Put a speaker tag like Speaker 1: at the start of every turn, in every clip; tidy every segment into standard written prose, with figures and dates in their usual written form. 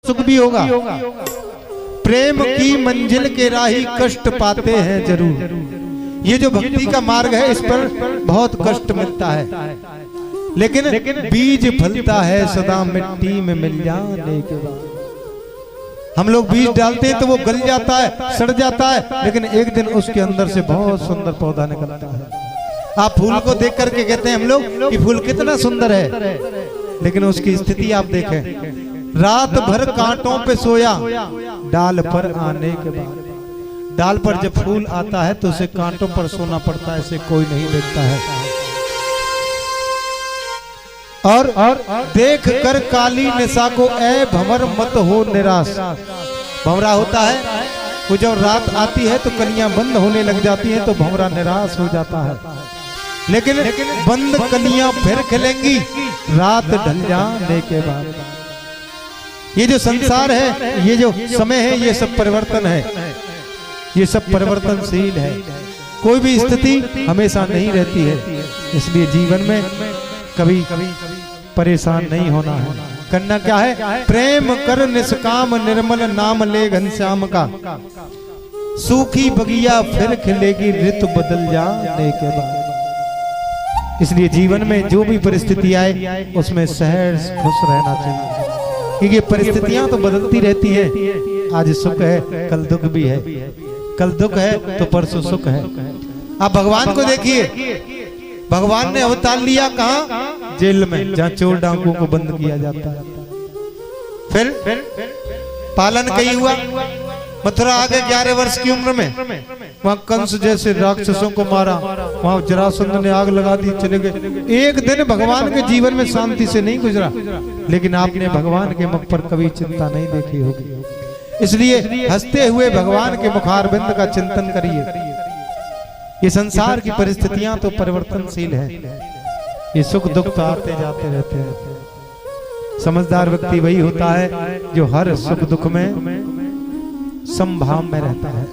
Speaker 1: सुख भी होगा। प्रेम की मंजिल के राही कष्ट पाते हैं जरूर। ये जो भक्ति का मार्ग है इस पर बहुत कष्ट मिलता है, लेकिन बीज फलता है सदा मिट्टी में मिल जाने के बाद। हम लोग बीज डालते हैं तो वो गल जाता है, सड़ जाता है, लेकिन एक दिन उसके अंदर से बहुत सुंदर पौधा निकलता है। आप फूल को देख करके कहते हैं हम लोग कि फूल कितना सुंदर है, लेकिन उसकी स्थिति आप देखें, रात भर कांटों पे सोया, डाल पर आने के बाद डाल पर जब फूल आता है तो उसे कांटों पर सोना पड़ता है, इसे कोई नहीं देखता है। और देख कर काली निशा को ऐ भंवर मत हो निराश। भंवरा होता है वो जब रात आती है तो कलियां बंद होने लग जाती हैं तो भंवरा निराश हो जाता है, लेकिन बंद कलियां फिर खिलेंगी रात ढल जाने के बाद। ये जो संसार है, ये जो समय है, ये सब परिवर्तन है, ये सब परिवर्तनशील है। कोई भी स्थिति हमेशा नहीं रहती है, इसलिए जीवन में कभी परेशान नहीं होना है। करना क्या है? प्रेम कर निष्काम निर्मल नाम ले घनश्याम का, सूखी बगिया फिर खिलेगी ऋतु बदल जाने के बाद। इसलिए जीवन में जो भी परिस्थिति आए उसमें सहज खुश रहना चाहिए, क्योंकि परिस्थितियां तो बदलती रहती है। आज सुख है कल दुख भी है, कल दुख है तो परसों सुख है। आप भगवान को देखिए, भगवान ने अवतार लिया कहाँ? जेल में, जहाँ चोर डाकुओं को बंद किया जाता है। फिर पालन कहीं हुआ, मथुरा आ गए 11 वर्ष की उम्र में, वहां कंस जैसे राक्षसों को मारा, वहां जरासंध ने आग लगा दी, चले गए। एक दिन भगवान के जीवन में शांति से नहीं गुजरा, लेकिन आपने भगवान के मुख पर कभी चिंता नहीं देखी होगी। इसलिए हंसते हुए भगवान के मुखारबिंद का चिंतन करिए। ये संसार की परिस्थितियां तो परिवर्तनशील है, ये सुख दुख तो आते जाते रहते हैं। समझदार व्यक्ति वही होता है जो हर सुख दुख में संभाव में रहता है।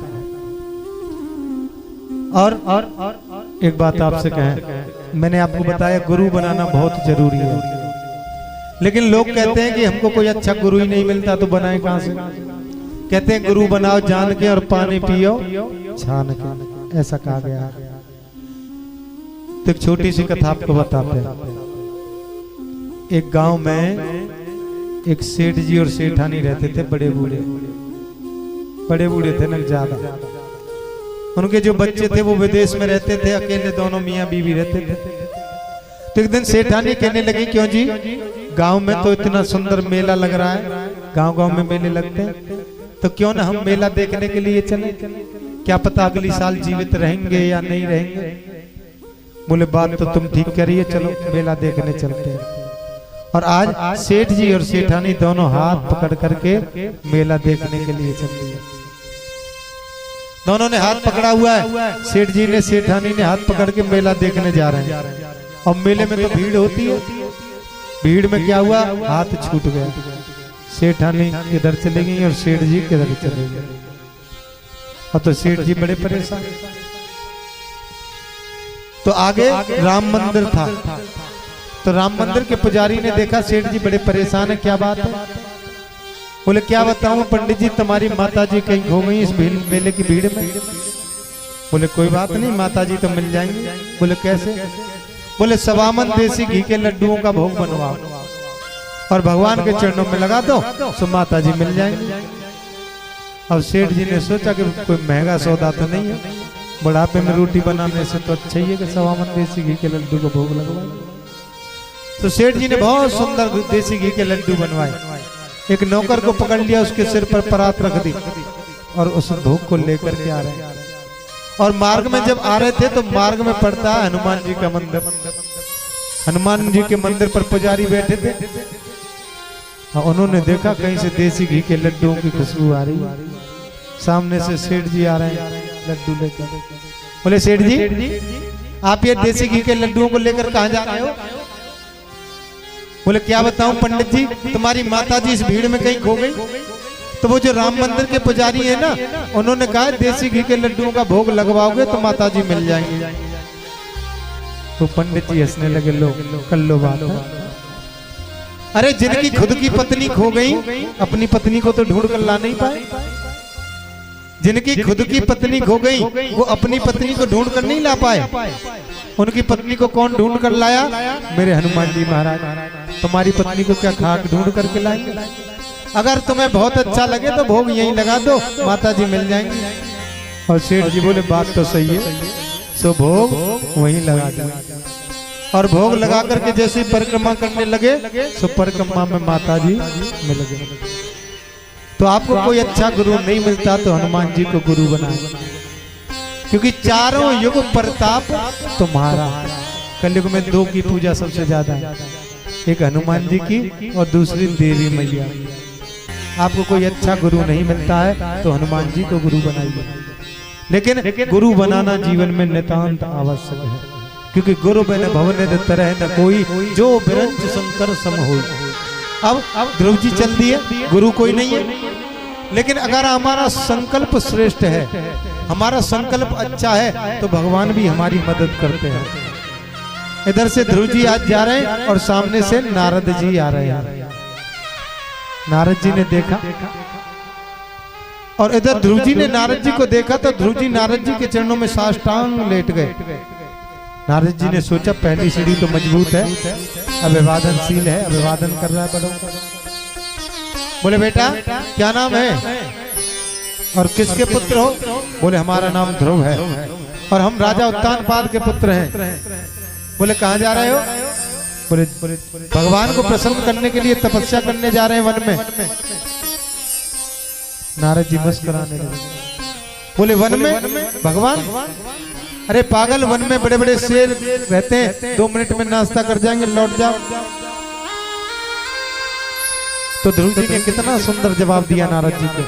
Speaker 1: और एक बात आपसे कहें, मैंने आपको बताया गुरु बनाना बहुत जरूरी है, लेकिन लोग कहते हैं कि हमको कोई अच्छा गुरु ही नहीं मिलता तो बनाए कहां से। कहते हैं गुरु बनाओ जान के और पानी पियो छान के, ऐसा कहा गया। तो एक छोटी सी कथा आपको बताते हैं। एक गांव में एक सेठ जी और सेठानी रहते थे, बड़े बूढ़े थे न ज्यादा। उनके जो बच्चे थे वो विदेश में रहते थे, अकेले दोनों मियां बीवी रहते थे। तो एक दिन सेठानी कहने लगी, क्यों जी गांव में तो इतना सुंदर मेला लग रहा है, गांव में मेले लगते हैं, तो क्यों ना हम मेला देखने के लिए चले, क्या पता अगली साल जीवित रहेंगे या नहीं रहेंगे। बोले बात तो तुम ठीक करिए, चलो मेला देखने चलते हैं। और आज सेठ जी और सेठानी दोनों हाथ पकड़ करके मेला देखने के लिए चल दिए। दोनों ने हाथ पकड़ा हुआ है, सेठ जी ने सेठानी ने हाथ पकड़ के मेला देखने जा रहे हैं। और मेले में तो भीड़ होती है, भीड़ में क्या हुआ, हाथ छूट गया। सेठानी किधर चले गई और सेठ जी किधर चले गए। और तो सेठ जी बड़े परेशान। तो आगे राम मंदिर था, तो राम मंदिर के पुजारी ने देखा सेठ जी बड़े परेशान है, क्या बात है। बोले क्या बताऊं पंडित जी, तुम्हारी माता जी कहीं खो गई इस मेले की भीड़ में। बोले कोई बात नहीं, माता जी तो मिल जाएंगी। बोले कैसे? बोले सवामन देसी घी के लड्डुओं का भोग बनवाओ और भगवान के चरणों में लगा दो, तो माता जी मिल जाएंगी। अब सेठ जी ने सोचा कि कोई महंगा सौदा तो नहीं है, बुढ़ापे में रोटी बनाने से तो अच्छा ही है कि सवामन देसी घी के लड्डू का भोग लगवाए। तो सेठ जी ने बहुत सुंदर देसी घी के लड्डू बनवाए। एक नौकर को पकड़ लिया, उसके सिर पर परात रख दी और उस भोग को लेकर के आ रहे हैं। और मार्ग में जब आ रहे थे तो मार्ग में पड़ता है हनुमान जी का मंदिर। हनुमान जी के मंदिर पर पुजारी बैठे थे, उन्होंने देखा कहीं से देसी घी के लड्डुओं की खुशबू आ रही है। सामने से सेठ जी आ रहे हैं लड्डू लेकर। बोले सेठ जी आप ये देसी घी के लड्डुओं को लेकर कहां जा रहे हो। बोले क्या बताऊं पंडित जी, तुम्हारी माता जी इस भीड़ में कहीं खो गई। तो वो जो राम मंदिर के पुजारी है ना, उन्होंने कहा देसी घी के लड्डुओं का भोग लगवाओगे तो माता जी मिल जाएंगी। तो पंडित जी हंसने लगे, लो कर लो बात। अरे जिनकी खुद की पत्नी खो गई, अपनी पत्नी को तो ढूंढ कर ला नहीं पाए। जिनकी खुद की पत्नी खो गई, वो अपनी पत्नी को ढूंढ कर नहीं ला पाए। उनकी पत्नी को कौन ढूंढ कर लाया? मेरे हनुमान जी महाराज। तुम्हारी पत्नी को क्या खाक ढूंढ करके लाएंगे? अगर तुम्हें बहुत अच्छा लगे तो भोग यहीं लगा दो, माता जी मिल जाएंगी। और सेठ जी बोले बात तो सही है, सो भोग वहीं लगा दो। और भोग लगा करके जैसे परिक्रमा करने लगे, सो परिक्रमा में माता जी मिल गए। तो आपको कोई अच्छा गुरु नहीं मिलता तो हनुमान जी को गुरु बनाए, क्योंकि चारों युग प्रताप तुम्हारा। कलयुग में दो की पूजा सबसे ज्यादा है, एक हनुमान जी की और दूसरी देवी मैया। आपको कोई अच्छा गुरु नहीं मिलता है तो हनुमान जी को गुरु बनाइए। लेकिन गुरु बनाना जीवन में नितांत आवश्यक है, क्योंकि गुरु बिन भवन तरह न कोई, जो बिरंच शंकर सम होई। अब ध्रुव जी चल दिए, गुरु कोई नहीं है। लेकिन अगर हमारा संकल्प श्रेष्ठ है, हमारा संकल्प अच्छा है, तो भगवान भी हमारी मदद करते हैं। इधर से ध्रुव जी आज जा रहे हैं और सामने से नारद जी आ रहे हैं। नारद जी ने देखा और इधर ध्रुव जी ने नारद जी को देखा, तो ध्रुव जी नारद जी के चरणों में साष्टांग लेट गए। नारद जी ने सोचा पहली सीढ़ी तो मजबूत है, अभिवादनशील है, अभिवादन कर रहा है बड़ों। बोले बेटा क्या नाम है और किसके पुत्र हो? बोले हमारा नाम ध्रुव है और हम राजा उत्तानपाद के पुत्र हैं। बोले कहाँ जा रहे हो? बोले भगवान को प्रसन्न करने के लिए तपस्या करने जा रहे हैं वन में। नारद जी मुस्कुराने लगे, बोले वन में भगवान? अरे पागल, वन में बड़े बड़े शेर रहते हैं, 2 मिनट में नाश्ता कर जाएंगे, लौट जाओ। तो ध्रुव जी ने कितना सुंदर जवाब दिया नारद जी को।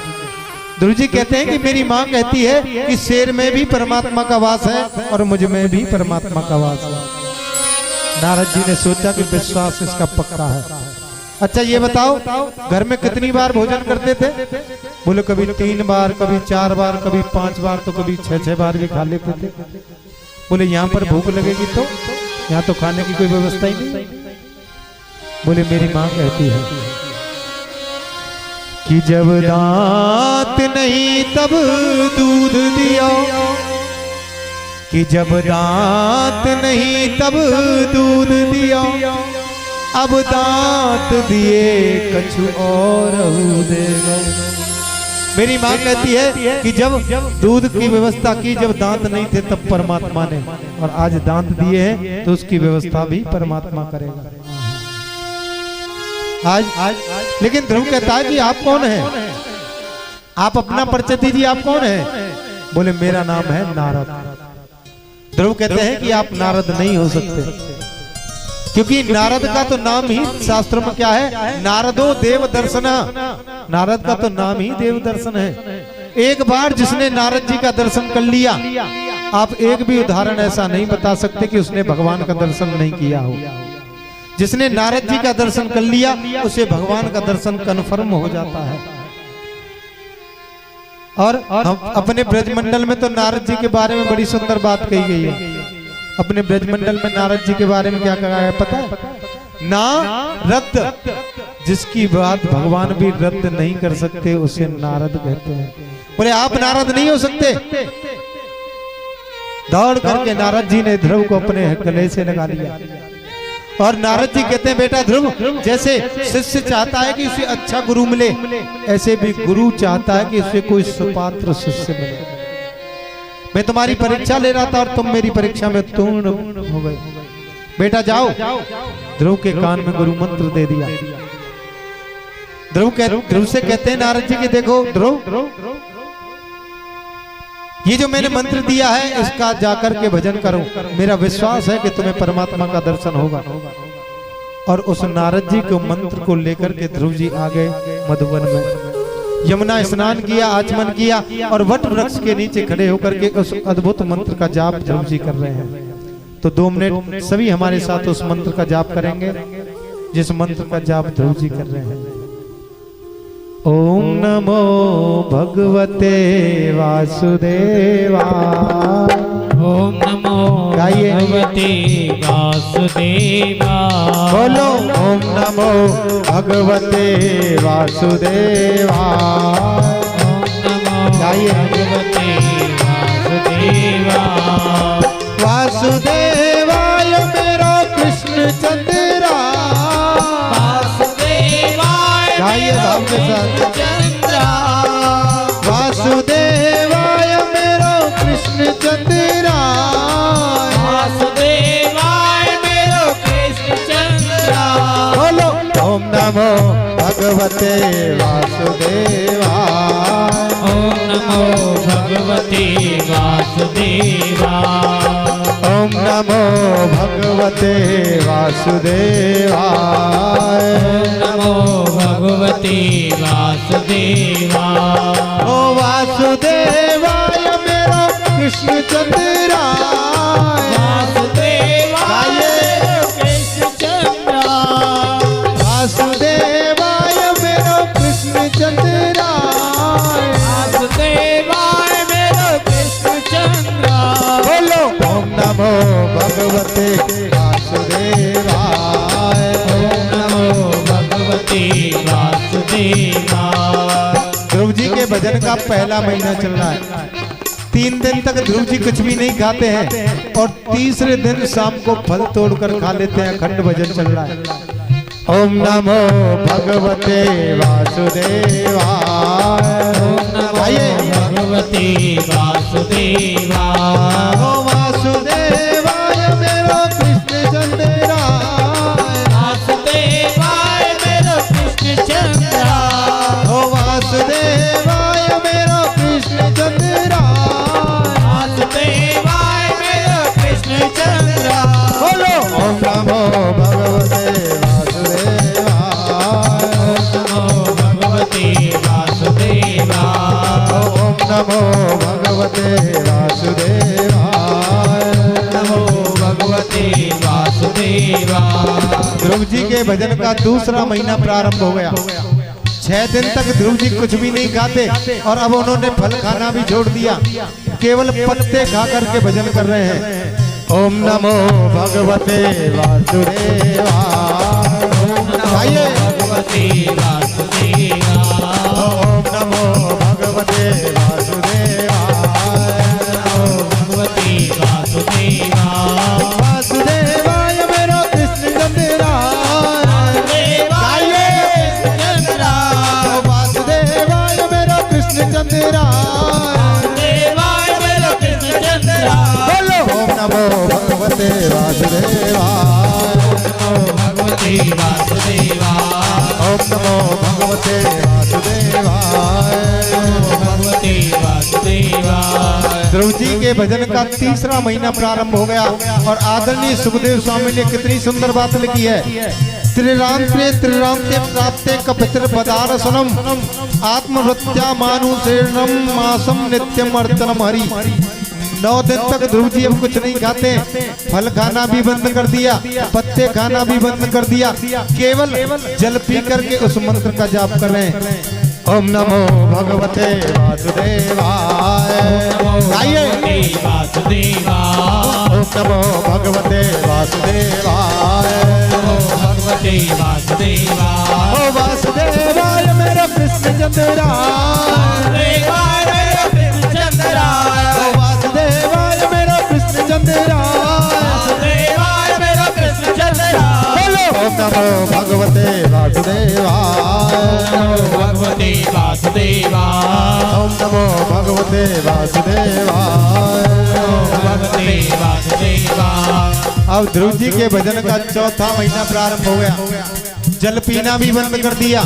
Speaker 1: ध्रुव जी कहते हैं कि मेरी माँ कहती है कि शेर में भी परमात्मा का वास है और मुझ में भी परमात्मा का वास है। नारद जी ने सोचा कि विश्वास इसका पक्का है। अच्छा ये बताओ, घर में कितनी बार भोजन करते थे? बोले कभी 3 बार, कभी 4 बार, कभी 5 बार, तो कभी 6 बार भी खा लेते थे। बोले यहाँ पर भूख लगेगी तो? यहाँ तो खाने की कोई व्यवस्था ही नहीं। बोले मेरी माँ कहती है कि जब दांत नहीं तब दूध दिया, कि जब दांत नहीं तब दूध दिया, अब दांत दिए कछु और देगा। मेरी माँ कहती है कि जब दूध की व्यवस्था की, जब दांत नहीं थे तब परमात्मा ने, और आज दांत दिए हैं तो उसकी व्यवस्था भी परमात्मा करेगा आज। लेकिन ध्रुव कहता है कि आप कौन हैं? आप अपना परिचय दीजिए, आप कौन हैं? बोले मेरा नाम है नारद। ध्रुव कहते हैं कि आप नारद नहीं हो सकते, क्योंकि नारद का तो नाम ही शास्त्रों में क्या है? नारदो देव दर्शना। नारद का तो नाम ही देव दर्शन है। एक बार जिसने नारद जी का दर्शन कर लिया, आप एक भी उदाहरण ऐसा नहीं बता सकते कि उसने भगवान का दर्शन नहीं किया हो। जिसने नारद जी का दर्शन कर लिया, उसे भगवान का दर्शन कन्फर्म हो जाता है। और हम अपने ब्रजमंडल में तो नारद जी के बारे में बड़ी सुंदर बात कही गई है। अपने ब्रजमंडल में नारद जी के बारे में क्या कहा है पता है? ना रद्द, जिसकी बात भगवान भी रद्द नहीं कर सकते उसे नारद कहते हैं। बोले आप नारद नहीं हो सकते। दौड़ करके नारद जी ने ध्रुव को अपने गले से लगा लिया और नारद जी कहते हैं बेटा ध्रुव, जैसे शिष्य चाहता है कि उसे अच्छा गुरु मिले, ऐसे भी गुरु चाहता है कि उसे कोई सुपात्र शिष्य मिले। मैं तुम्हारी परीक्षा ले रहा था और तुम मेरी परीक्षा में उत्तीर्ण हो गए। बेटा जाओ। ध्रुव के कान में गुरु मंत्र दे दिया। ध्रुव से कहते हैं नारद जी कि देखो ध्रुव, ये जो मैंने मंत्र दिया है इसका जाकर के भजन करो। मेरा विश्वास है कि तुम्हें परमात्मा का दर्शन होगा। और उस नारद जी को मंत्र को लेकर के ध्रुव जी आ गए मधुवन में। यमुना स्नान किया, आचमन किया और वट वृक्ष के नीचे खड़े होकर के उस अद्भुत मंत्र का जाप ध्रुव जी कर रहे हैं। तो 2 मिनट सभी हमारे साथ उस मंत्र का जाप करेंगे, जिस मंत्र का जाप ध्रुव जी कर रहे हैं। ओम नमो भगवते वासुदेवाय।
Speaker 2: ओम नमो
Speaker 1: गाइए।
Speaker 2: भगवते वासुदेवा।
Speaker 1: बोलो ओम नमो भगवते वासुदेवा। गाइए।
Speaker 2: भगवते वासुदेवा।
Speaker 1: वासुदेवाय मेरो कृष्ण चंद्रा।
Speaker 2: वासुदेवाय
Speaker 1: गाइए भाव के साथ।
Speaker 2: चंद्रा।
Speaker 1: वासुदेवाय मेरो कृष्ण चंद्रा।
Speaker 2: वासुदेवाय मेरो कृष्ण चंद्रा।
Speaker 1: बोलो ओम नमो भगवते वासुदेवा।
Speaker 2: ओम नमो भगवते वासुदेवा।
Speaker 1: ओम नमो भगवते वासुदेवा।
Speaker 2: ओम नमो भगवते वासुदेवा।
Speaker 1: ओ वासुदेवाय मेरो कृष्ण चंद्रा।
Speaker 2: वासुदेवाय मेरो कृष्ण चंद्रा।
Speaker 1: वासुदेवाय मेरो कृष्ण चंद्रा।
Speaker 2: वासुदेवाय मेरो कृष्ण चंद्रा।
Speaker 1: बोलो ओम नमो भगवते वासुदेवाय।
Speaker 2: ओम नमो भगवते वासुदेवा।
Speaker 1: ध्रुव जी के भजन का पहला महीना चल रहा है। 3 दिन तक ध्रुव जी कुछ भी नहीं खाते हैं और तीसरे दिन शाम को फल तोड़कर खा लेते हैं। अखंड भजन चल रहा है। ओम नमो भगवते वासुदेवा।
Speaker 2: ओम नमो भगवते वासुदेवा।
Speaker 1: ओ वासुदेवाय मेरो कृष्ण चंद्रा।
Speaker 2: वासुदेवाय मेरो कृष्ण चंद्रा।
Speaker 1: ओ वासुदेवाय मेरो कृष्ण चंद्रा।
Speaker 2: वासुदेवाय मेरो कृष्ण चंद्रा।
Speaker 1: बोलो ओम नमो भगवते वासुदेवा।
Speaker 2: ओम नमो भगवते वासुदेवा।
Speaker 1: ओम नमो भगवते वासुदेवा।
Speaker 2: नमो भगवते वासुदेवा।
Speaker 1: ध्रुव जी के भजन का दूसरा महीना प्रारंभ हो गया। 6 दिन तक ध्रुव जी कुछ भी नहीं खाते और अब उन्होंने फल खाना भी छोड़ दिया। केवल पत्ते खा करके भजन कर रहे हैं। ओम नमो भगवते वासुदेवा। आइए।
Speaker 2: भगवते वासुदेवा।
Speaker 1: ओम नमो भगवते वासुदेवा।
Speaker 2: भगवते वासुदेवा।
Speaker 1: वासुदेवाय मेरो कृष्ण चंद्रा।
Speaker 2: वासुदेवाय कृष्ण चंद्रा।
Speaker 1: वासुदेवाय मेरो कृष्ण चंद्रा।
Speaker 2: वासुदेवाय मेरो कृष्ण चंद्रा।
Speaker 1: बोलो ओम नमो भगवते वासुदेवा।
Speaker 2: नमो भगवते वासुदेवा।
Speaker 1: ओम नमो भगवते वासुदेवा।
Speaker 2: भगवते वासुदेवा।
Speaker 1: ध्रुव जी के भजन का तीसरा महीना प्रारंभ हो गया और आदरणीय सुखदेव स्वामी ने कितनी सुंदर बात लिखी है। त्रिरांते प्राप्ते कपितर पदारसनम आत्मवृत्या मानुषेणम मासम नित्यम अर्चनम हरि। 9 दिन तक ध्रुव जी अब कुछ नहीं खाते। फल खाना भी बंद कर दिया, पत्ते खाना भी बंद कर दिया। केवल जल पी करके उस मंत्र का जाप कर रहे हैं। ओम नमो भगवते वासुदेवाय। गाइए।
Speaker 2: वासुदेवा।
Speaker 1: ओम नमो भगवते वासुदेवाय।
Speaker 2: भगवते वासुदेवा।
Speaker 1: ओ वासुदेवाय मेरो कृष्ण चंद्रा।
Speaker 2: वासुदेवाय मेरो कृष्ण चंद्रा।
Speaker 1: ओ वासुदेवाय मेरो कृष्ण चंद्रा।
Speaker 2: वासुदेवाय मेरो कृष्ण चंद्रा।
Speaker 1: बोलो ओम नमो भगवते वासुदेवाय।
Speaker 2: भगवते वासुदेवा।
Speaker 1: ओम नमो भगवते वासुदेवाय।
Speaker 2: भगवते वासुदेवा।
Speaker 1: अब ध्रुव जी के भजन का चौथा महीना प्रारंभ हो गया। जल पीना भी बंद कर दिया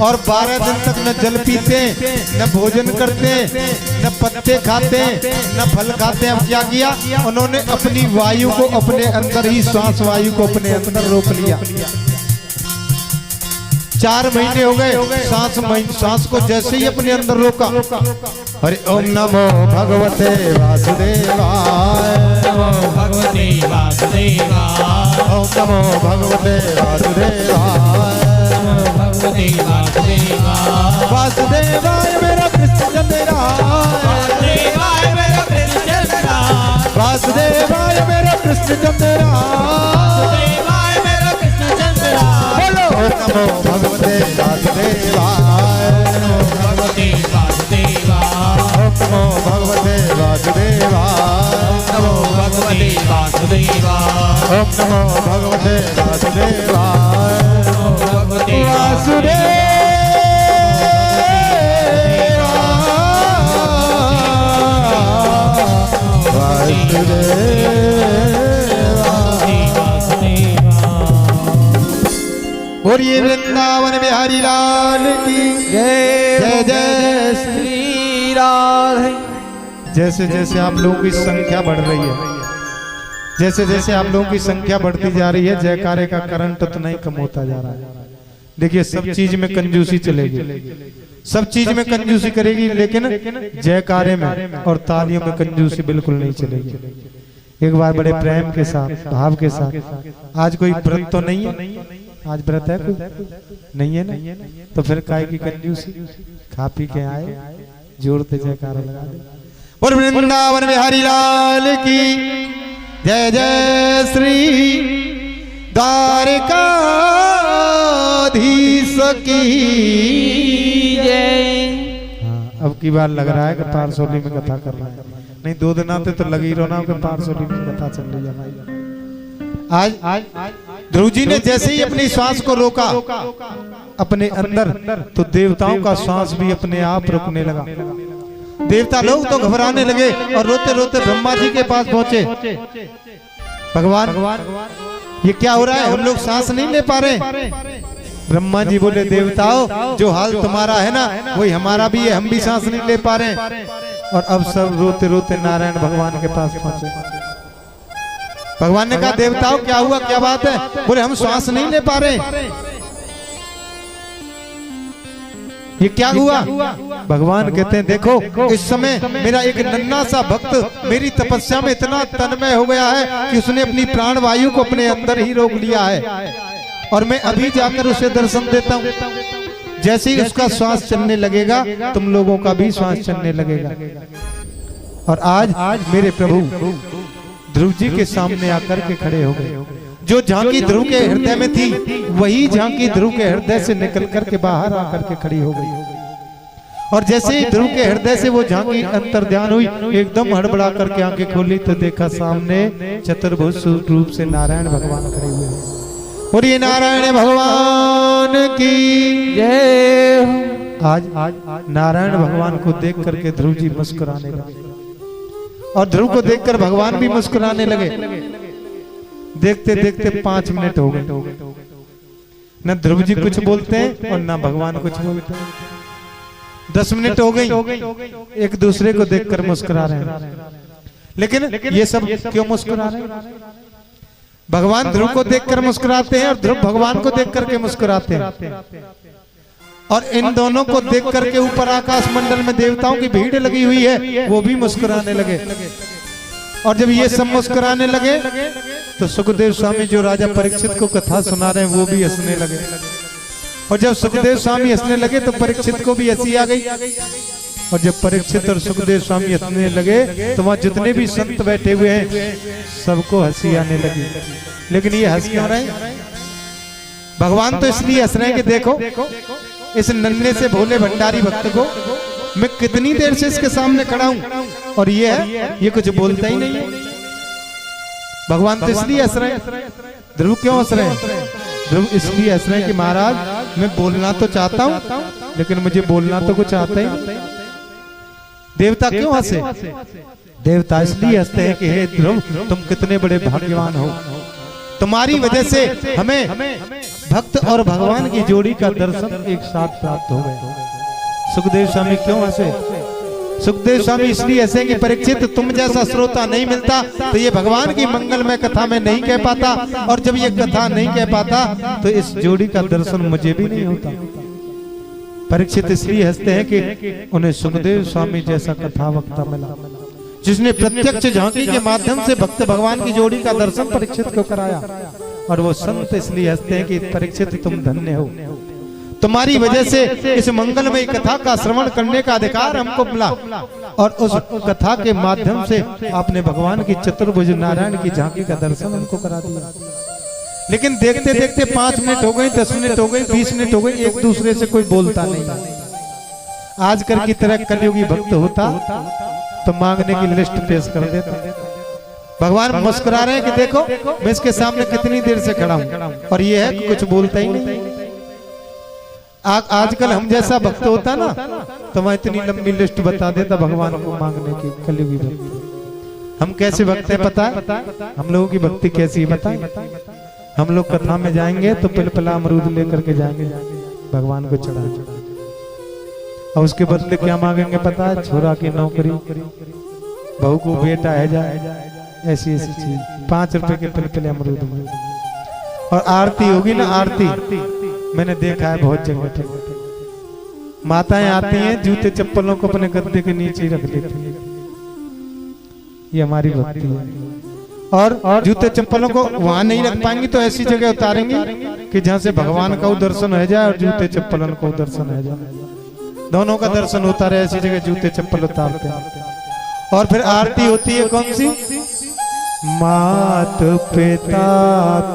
Speaker 1: और 12 दिन तक न जल पीते, न भोजन करते, न पत्ते खाते, न फल खाते। अब क्या किया उन्होंने? अपनी वायु को अपने अंदर ही, श्वास वायु को अपने अंदर रोक लिया। 4 महीने हो गए। सांस को जैसे ही अपने अंदर रोका, अरे ओम नमो भगवते वासुदेवाय।
Speaker 2: भगवते वासुदेवा।
Speaker 1: ओम नमो भगवते वासुदेवाय।
Speaker 2: भगवते वासुदेवा।
Speaker 1: वासुदेवाय मेरा कृष्ण चंद्रा।
Speaker 2: वासुदेवाय मेरो कृष्ण चंद्रा।
Speaker 1: वासुदेवाय मेरा कृष्ण चंद्रा
Speaker 2: वासुदेवाय मेरा कृष्ण चंद्रा
Speaker 1: बोलो ओम नमो भगवते वासुदेवाय
Speaker 2: भगवते वासुदेवाय
Speaker 1: ओम नमो भगवते वासुदेवाय
Speaker 2: नमो भगवते वासुदेवाय
Speaker 1: ओम नमो भगवते वासुदेवाय
Speaker 2: नमो भगवते
Speaker 1: और ये वृंदावन बिहारी लाल की जय जय जय श्री राधे। जैसे जैसे आप लोगों की संख्या बढ़ रही है, जैसे जैसे आप लोगों की संख्या बढ़ती जा रही है, जयकारे का करंट उतना ही कम होता जा रहा है। देखिए सब चीज में कंजूसी चलेगी, सब चीज में कंजूसी करेगी, लेकिन जयकारे में और तालियों में कंजूसी बिल्कुल नहीं चलेगी। एक बार बड़े प्रेम के साथ, भाव के साथ, आज कोई व्रत तो नहीं है, आज व्रत है कोई नहीं है ना, तो फिर काय की कंजूसी, खा पी के आए जोड़ते जयकारा लगा दे। और वृंदावन बिहारी लाल की जय जय श्री द्वारकाधीश की जय। अब की बार लग रहा है कि पारसोली में कथा कर रहा है, नहीं 2 दिन आते तो लगी रोना कि पारसोली में कथा चल रही है भाई। आज ध्रुव जी ने जैसे ही अपनी श्वास को रोका अपने अंदर, तो देवताओं का श्वास भी अपने आप रुकने लगा। देवता लोग तो घबराने लगे और रोते रोते ब्रह्मा जी के पास पहुंचे। भगवान ये क्या हो रहा है, हम लोग सांस नहीं ले पा रहे। ब्रह्मा जी बोले देवताओं, जो हाल तुम्हारा है ना वही हमारा भी है, हम भी सांस नहीं ले पा रहे। और अब सब रोते रोते नारायण भगवान के पास पहुंचे। भगवान ने कहा देवताओं क्या हुआ, क्या बात है? बोले हम श्वास नहीं ले पा रहे। ये क्या हुआ? भगवान कहते हैं देखो इस समय मेरा एक नन्हा सा भक्त मेरी तपस्या में इतना तन्मय हो गया है कि उसने अपनी प्राण वायु को अपने अंदर ही रोक लिया है, और मैं अभी जाकर उसे दर्शन देता हूँ। जैसे ही उसका श्वास चलने लगेगा तुम लोगों का भी श्वास चलने लगेगा। और आज मेरे प्रभु ध्रुव जी के सामने आकर के खड़े हो गए। जो झांकी ध्रुव के हृदय में थी वही झांकी ध्रुव के हृदय से निकल करके बाहर आकर के खड़ी हो गई। और जैसे ही ध्रुव के हृदय से वो झांकी अंतर्ध्यान हुई, एकदम हड़बड़ा करके आंखें खोली तो देखा सामने चतुर्भुज रूप से नारायण भगवान खड़े हुए हैं। और ये नारायण भगवान की जय। आज नारायण भगवान को देख करके ध्रुव जी मुस्कुराने लगे, और ध्रुव को देखकर भगवान भी मुस्कुराने लगे। देखते देखते 5 मिनट हो गए, न ध्रुव जी कुछ बोलते हैं और न भगवान कुछ बोलते हैं। 10 मिनट हो गई, एक दूसरे को देखकर मुस्कुरा रहे हैं। लेकिन ये सब क्यों मुस्कुरा रहे हैं? भगवान ध्रुव को देखकर मुस्कुराते हैं और ध्रुव भगवान को देख करके मुस्कुराते हैं। और इन दोनों को देख करके ऊपर आकाश मंडल में देवताओं की भीड़ लगी हुई है, वो भी मुस्कुराने लगे। और जब ये सब मुस्कुराने लगे तो सुखदेव स्वामी जो राजा परीक्षित को कथा सुना रहे हैं वो भी हंसने लगे। और जब सुखदेव स्वामी हंसने लगे तो परीक्षित को भी हंसी आ गई। और जब परीक्षित और सुखदेव स्वामी हंसने लगे तो वहां जितने भी संत बैठे हुए हैं सबको हंसी आने लगी। लेकिन ये हंस क्यों रहे हैं? भगवान तो इसलिए हंस रहे हैं कि देखो इस नन्हे से भोले भंडारी भक्त को मैं कितनी देर से इसके सामने खड़ा हूं और ये कुछ बोलता ही नहीं है। भगवान तो इसलिए हंस रहे हैं। ध्रुव क्यों हंस रहे हैं? ध्रुव इसलिए हंस रहे हैं कि महाराज मैं बोलना तो चाहता हूं लेकिन मुझे बोलना तो कुछ आता ही नहीं। देवता क्यों हंसे? देवता इसलिए हंसते हैं कि हे ध्रुव तुम कितने बड़े भाग्यवान हो, तुम्हारी वजह से हमें भक्त और भगवान की जोड़ी का दर्शन एक साथ प्राप्त हो गए। सुखदेव स्वामी क्यों हंसे? सुखदेव स्वामी इसलिए हंसे कि परीक्षित तुम जैसा श्रोता नहीं मिलता तो ये भगवान की मंगलमय कथा में नहीं कह पाता, और जब ये कथा नहीं कह पाता तो इस जोड़ी का दर्शन मुझे भी नहीं होता। परीक्षित इसलिए हंसते हैं कि उन्हें सुखदेव स्वामी जैसा कथा वक्ता मिला जिसने प्रत्यक्ष झांकी के माध्यम से भक्त भगवान की जोड़ी का दर्शन परीक्षित को कराया। और वो संत इसलिए हंसते हैं कि परीक्षित तुम धन्य हो, तुम्हारी वजह से इस मंगलमय कथा का श्रवण करने का अधिकार हमको मिला और उस कथा के माध्यम से आपने भगवान की चतुर्भुज नारायण की झांकी का दर्शन हमको करा दिया। लेकिन देखते देखते 5 मिनट हो गए, 10 मिनट हो गए, 20 मिनट हो गए, एक दूसरे से कोई बोलता नहीं। आजकल की तरह कलयुगी भक्त होता तो मांगने की लिस्ट पेश कर देता। भगवान मुस्कुरा रहे हैं कि देखो मैं इसके सामने कितनी देर से खड़ा हूं और ये है कि कुछ बोलता ही नहीं। आजकल हम जैसा भक्त होता ना तो मैं इतनी लंबी लिस्ट बता देता भगवान को मांगने की। कलयुगी भक्त हम कैसे भक्त है पता है? हम लोगों की भक्ति कैसी है बताएं? हम लोग कथा में जाएंगे तो पिलपिला अमरूद लेकर के जाएंगे भगवान को चढ़ाएंगे और उसके बदले क्या मांगेंगे पता है? छोरा की नौकरी, बहू को बेटा है जाए, ऐसी ऐसी चीज। 5 रुपए के पिलपिले अमरूद। और आरती होगी ना, आरती मैंने देखा है बहुत जगह। माताएं आती हैं जूते चप्पलों को अपने गद्दे के नीचे ही रख देती हैं। ये हमारी भक्ति है। और जूते चप्पलों को वहां नहीं रख पाएंगी तो ऐसी जगह उतारेंगे कि जहां से भगवान का दर्शन हो जाए और जूते चप्पलों को दर्शन हो जाए, दोनों का दर्शन होता रहे। ऐसी जगह जूते चप्पल उतारते हैं। और फिर आरती होती है कौन सी? मात पिता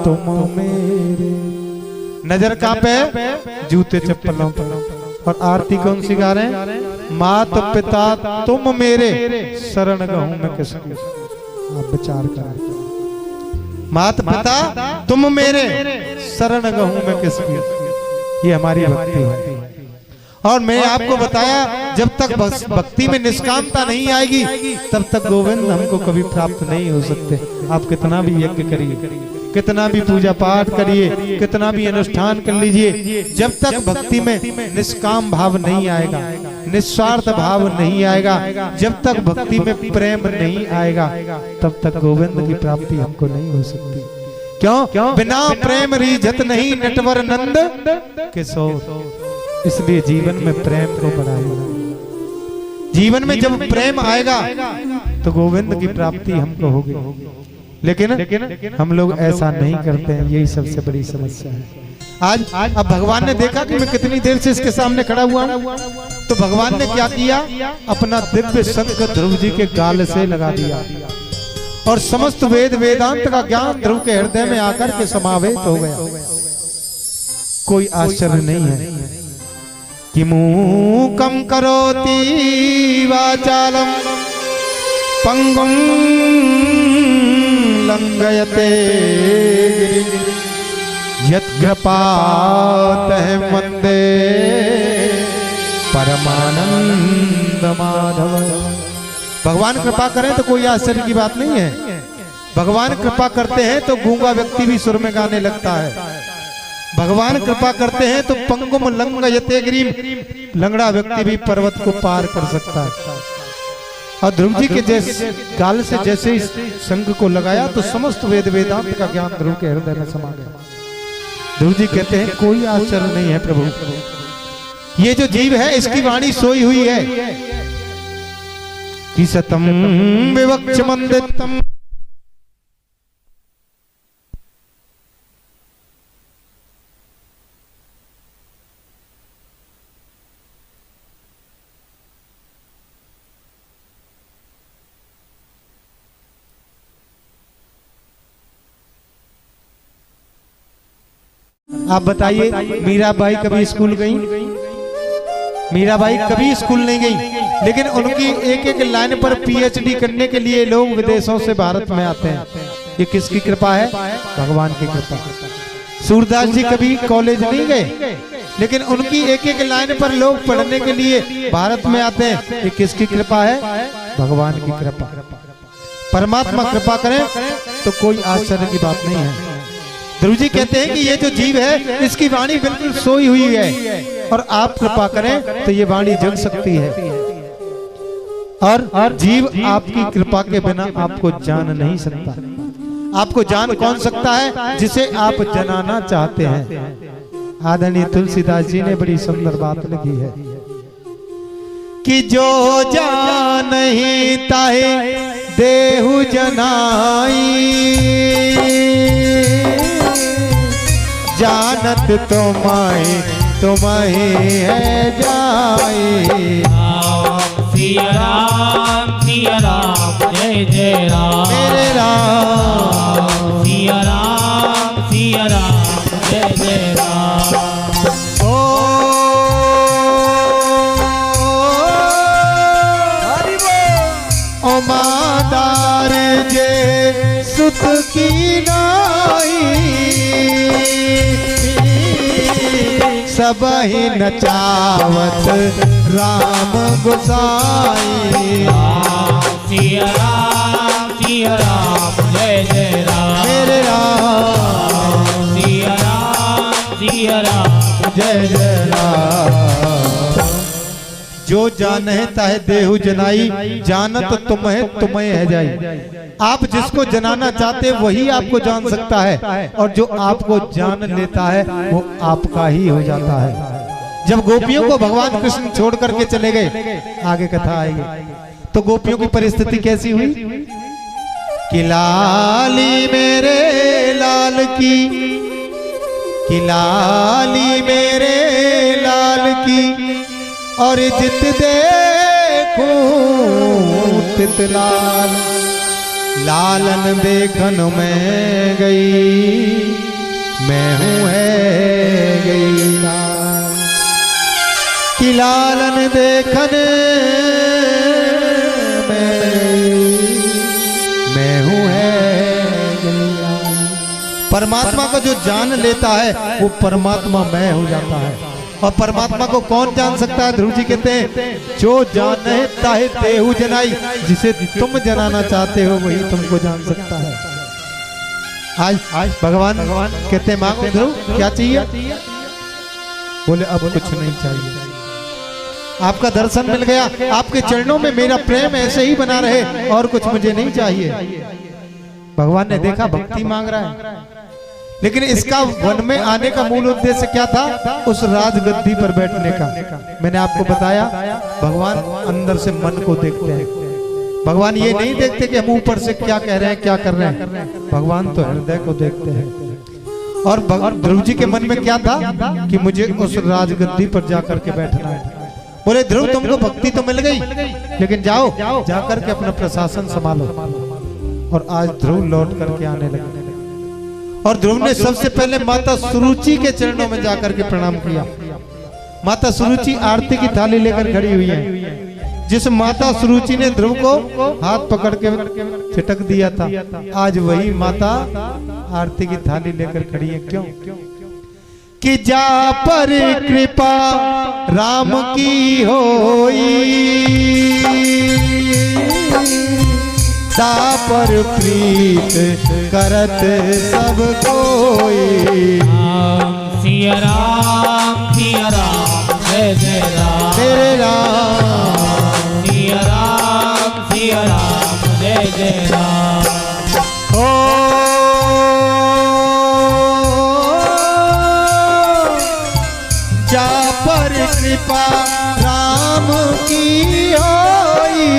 Speaker 1: तुम मेरे, नजर कहां पे? जूते चप्पलों पर। और आरती कौन सी गा रहे हैं? मात पिता तुम मेरे, शरण गहूं मैं किसकी। आप विचार करें, मात पिता तुम मेरे, शरण गहूं मैं किसकी। ये हमारी भक्ति है। और मैं आपको बताया जब तक भक्ति में निष्कामता नहीं आएगी तब तक गोविंद हमको कभी प्राप्त नहीं हो सकते। आप कितना भी यज्ञ करिए, कितना भी पूजा पाठ करिए, कितना भी अनुष्ठान कर लीजिए, जब तक भक्ति में निष्काम भाव नहीं आएगा, निस्वार्थ भाव नहीं आएगा, जब तक भक्ति में प्रेम नहीं आएगा तब तक गोविंद की प्राप्ति हमको नहीं हो सकती। क्यों? बिना प्रेम रीझत नहीं नटवर नंद किशोर। इसलिए जीवन में प्रेम को बढ़ाएगा। जीवन में जब प्रेम आएगा तो गोविंद की प्राप्ति हमको होगी। लेकिन हम लोग ऐसा नहीं करते हैं, यही सबसे बड़ी समस्या है। आज अब भगवान ने देखा कि मैं कितनी देर से इसके सामने खड़ा हुआ हूं, तो भगवान ने क्या किया? अपना दिव्य शंख ध्रुव जी के गाल से लगा दिया और समस्त वेद वेदांत का ज्ञान ध्रुव के हृदय में आकर के समावेश हो गया। कोई आश्चर्य नहीं है कि मूकं करोति वाचालं पंगुं लंघयते यत्कृपातः वन्दे परमानंद माधव। भगवान कृपा करें तो कोई आश्चर्य की बात नहीं है। भगवान कृपा करते हैं तो गूंगा व्यक्ति भी सुर में गाने लगता है। भगवान कृपा करते हैं तो पंगुम लंघयते गिरिम, लंगड़ा व्यक्ति भी पर्वत को पार कर सकता है। और ध्रुव जी के जैसे गाल से जैसे इस शंख को लगाया तो समस्त वेद वेदांत का ज्ञान ध्रुव के हृदय में समा गया। ध्रुव जी कहते हैं कोई आश्चर्य नहीं है प्रभु, ये जो जीव है इसकी वाणी सोई हुई है कि सतम विवक्ष मंदितम। आप बताइए मीराबाई कभी स्कूल गई? मीराबाई कभी स्कूल नहीं गई, लेकिन उनकी एक एक लाइन पर पीएचडी करने के लिए लोग विदेशों से भारत में आते हैं। ये किसकी कृपा है? भगवान की कृपा। सूरदास जी कभी कॉलेज नहीं गए, लेकिन उनकी एक एक लाइन पर लोग पढ़ने के लिए भारत में आते हैं। ये किसकी कृपा है? भगवान की कृपा। परमात्मा कृपा करें तो कोई आश्चर्य की बात नहीं है। ध्रुव जी कहते हैं कि ये जो जीव है इसकी वाणी बिल्कुल सोई हुई है और आप कृपा करें तो ये वाणी जग सकती है। और जीव आपकी कृपा के बिना आपको जान नहीं सकता। आपको जान कौन सकता है? जिसे आप जनाना चाहते हैं। आदरणीय तुलसीदास जी ने बड़ी सुंदर बात लिखी है कि जो जान ही ताहे देहु जनाई, जानत तो माई तुम ही है जाए।
Speaker 2: सिया राम जय जय राम
Speaker 1: मेरे राम
Speaker 2: सिया राम जय जय राम।
Speaker 1: ओ मादार जे सुत की नाई सबही नचावत राम गोसाई।
Speaker 2: सिया राम जय जय राम
Speaker 1: मेरे राम
Speaker 2: सिया राम
Speaker 1: जय जय राम। जो जानता है देहु जनाई जानत तुम्हें है जाई। आप जिसको जनाना चाहते वही आपको जान सकता है और जो आपको जान लेता है वो आपका ही हो जाता है। जब गोपियों को भगवान कृष्ण छोड़ करके चले गए, आगे कथा आएगी, तो गोपियों की परिस्थिति कैसी हुई कि लाली मेरे लाल की, कि लाली मेरे लाल की और जित देखूं तित लाल। लालन देखन में गई मैं हूँ है गई लाल। कि लालन देखन में गई मैं हूँ है गई लाल। परमात्मा को जो जान लेता है वो परमात्मा मैं हो जाता है। और परमात्मा को कौन जान सकता है? ध्रुव जी कहते हैं जो जानता है देहु जनाई, जिसे तुम जनाना चाहते हो वही तुमको जान सकता है। आज भगवान कहते हैं मांगो ध्रुव क्या चाहिए? बोले अब कुछ नहीं चाहिए, आपका दर्शन मिल गया, आपके चरणों में मेरा प्रेम ऐसे ही बना रहे और कुछ मुझे नहीं चाहिए। भगवान ने देखा भक्ति मांग रहा है, लेकिन इसका वन में आने का मूल उद्देश्य क्या था? उस राजगद्दी पर बैठने का। मैंने आपको बताया भगवान अंदर से मन को देखते हैं। भगवान ये नहीं देखते कि हम ऊपर से क्या कह रहे हैं क्या कर रहे हैं, भगवान तो हृदय को देखते हैं। और ध्रुव जी के मन में क्या था कि मुझे उस राजगद्दी पर जाकर के बैठना है। बोले ध्रुव तुमको भक्ति तो मिल गई, लेकिन जाओ जाकर के अपना प्रशासन संभालो। और आज ध्रुव लौट करके आने लगे और ध्रुव ने सबसे पहले माता सुरुचि के चरणों में जाकर के प्रणाम किया। माता सुरुचि आरती की थाली लेकर खड़ी हुई है। जिस माता सुरुचि ने ध्रुव को हाथ पकड़ के छिटक दिया था, आज वही माता आरती की थाली लेकर खड़ी है। क्यों? कि जा पर कृपा राम की होई, ता पर प्रीत करत सब कोई।
Speaker 2: सिया राम जय जय राम
Speaker 1: तेरे राम
Speaker 2: सिया राम जय जय राम।
Speaker 1: ओ जा पर कृपा राम की होई,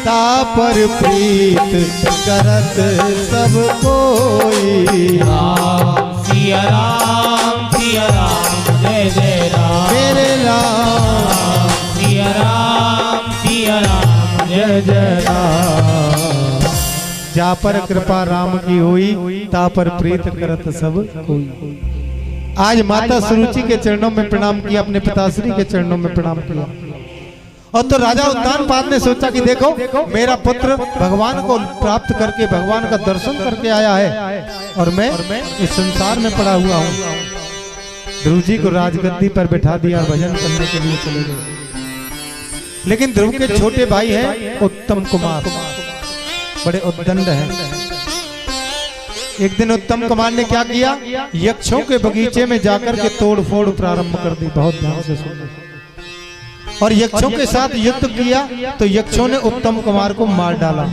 Speaker 1: ता पर प्रीत करत सब कोई।
Speaker 2: सिया राम जय जय राम
Speaker 1: मेरे राम
Speaker 2: सिया राम
Speaker 1: जय जय राम। जा पर कृपा राम की हुई, ता पर प्रीत करत सब कोई। आज माता सुरुचि के चरणों में प्रणाम किया, अपने पिताश्री के चरणों में प्रणाम किया। और तो राजा उत्तानपाद ने सोचा कि देखो मेरा पुत्र भगवान को प्राप्त करके भगवान का दर्शन करके आया है और मैं इस संसार में पड़ा हुआ हूँ। ध्रुव जी को राजगद्दी पर बैठा दिया, भजन करने के लिए चले गए। लेकिन ध्रुव के छोटे भाई हैं उत्तम कुमार, बड़े उद्दंड हैं। एक दिन उत्तम कुमार ने क्या किया? यक्षों के बगीचे में जाकर के तोड़ फोड़ प्रारंभ कर दी। बहुत ध्यान से सुनो। और यक्षों के साथ युद्ध किया तो यक्षों ने उत्तम कुमार को मार डाला।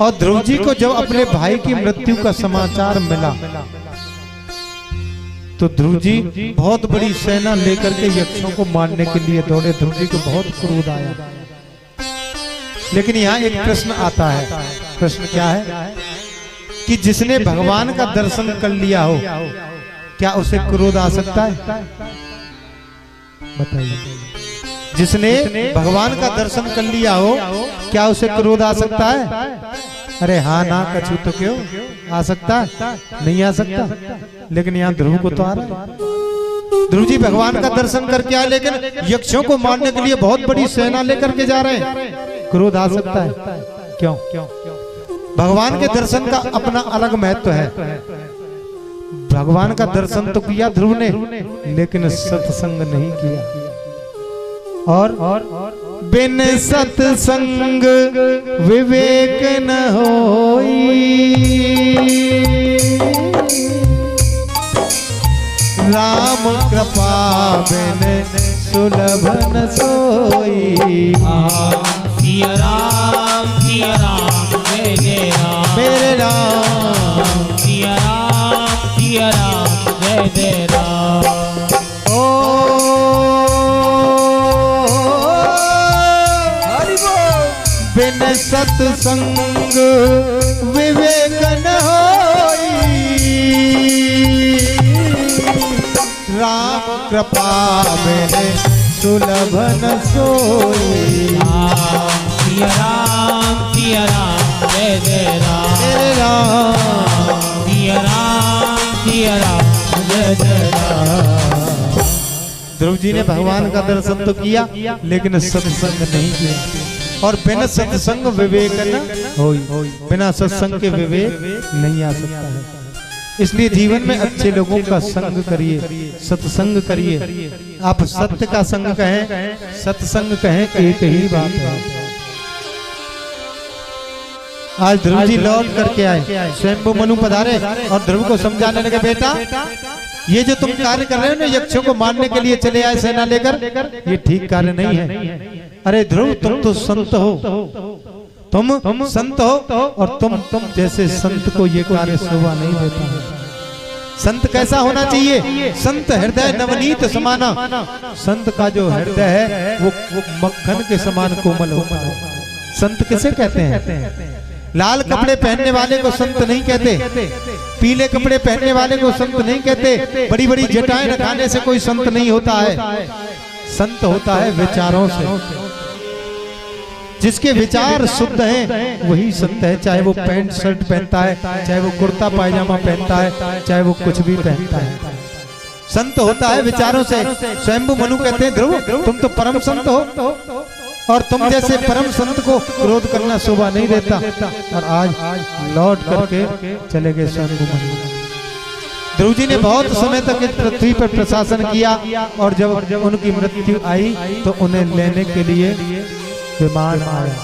Speaker 1: और ध्रुव जी को जब अपने भाई की मृत्यु का समाचार मिला तो ध्रुव जी बहुत बड़ी सेना लेकर के यक्षों को मारने के लिए दौड़े। ध्रुव जी को बहुत क्रोध आया। लेकिन यहाँ एक प्रश्न आता है। प्रश्न क्या है? कि कि जिसने भगवान का दर्शन कर लिया हो क्या उसे क्रोध आ सकता है? बताइए। जिसने भगवान का दर्शन कर लिया हो क्या उसे क्रोध आ सकता है? अरे हाँ ना कछु तो क्यों आ सकता है? नहीं आ सकता। लेकिन यहाँ ध्रुव को तो आ रहा है। ध्रुव जी भगवान का दर्शन करके आए, लेकिन यक्षों को मारने के लिए बहुत बड़ी सेना लेकर के जा रहे हैं। क्रोध आ सकता है? क्यों? भगवान के दर्शन का अपना अलग महत्व है। भगवान का दर्शन तो किया ध्रुव ने, लेकिन सत्संग नहीं किया। और बिन सत्संग विवेक न होई, राम कृपा बिन सुलभ न सोई।
Speaker 2: सिया राम जय जय राम,
Speaker 1: मेरे राम
Speaker 2: सिया राम जय जय राम।
Speaker 1: ओ बिन सत्संग विवेक न होई, राम कृपा मेरे सुलभ न सोई।
Speaker 2: सिया राम जय जय राम,
Speaker 1: मेरे राम
Speaker 2: सिया राम जय जय राम।
Speaker 1: ध्रुव जी ने भगवान का दर्शन तो किया, लेकिन सत्संग नहीं किया। और बिना सत्संग विवेक न होई, बिना सत्संग के विवेक नहीं आ सकता है। इसलिए जीवन में अच्छे लोगों का संग करिए, सत्संग करिए। आप सत्य का संग कहें, सत्संग कहें, एक ही बात है। आज ध्रुव जी लौट करके आए, स्वयंभू मनु पधारे और ध्रुव को समझाने लगे, बेटा ये जो तुम कार्य कर रहे हो ना, यक्षों को मारने के लिए चले आए सेना लेकर, ये ठीक कार्य नहीं है। अरे ध्रुव तुम तो संत हो, तुम संत हो, और तुम जैसे संत को ये कार्य शोभा नहीं देता है। संत कैसा होना चाहिए? संत हृदय नवनीत समाना। संत का जो हृदय है वो मक्खन के समान कोमल होता है। संत किसे कहते हैं? लाल कपड़े पहनने वाले को संत नहीं कहते, पीले कपड़े पहनने वाले को संत नहीं कहते, बड़ी बड़ी जटाएं रखाने से कोई संत नहीं होता है। संत होता है विचारों से। जिसके विचार शुद्ध हैं वही संत है, चाहे वो पैंट शर्ट पहनता है, चाहे वो कुर्ता पायजामा पहनता है, चाहे वो कुछ भी पहनता है। संत होता है विचारों से। स्वयंभू मनु कहते हैं, ध्रुव तुम तो परम संत हो, और तुम जैसे परम संत को क्रोध करना शोभा नहीं देता। और आज लौट करके चले गए स्वयंभू मनु। ध्रुव जी ने बहुत समय तक इस पृथ्वी पर प्रशासन किया, और जब उनकी मृत्यु आई तो उन्हें लेने के लिए विमान आया,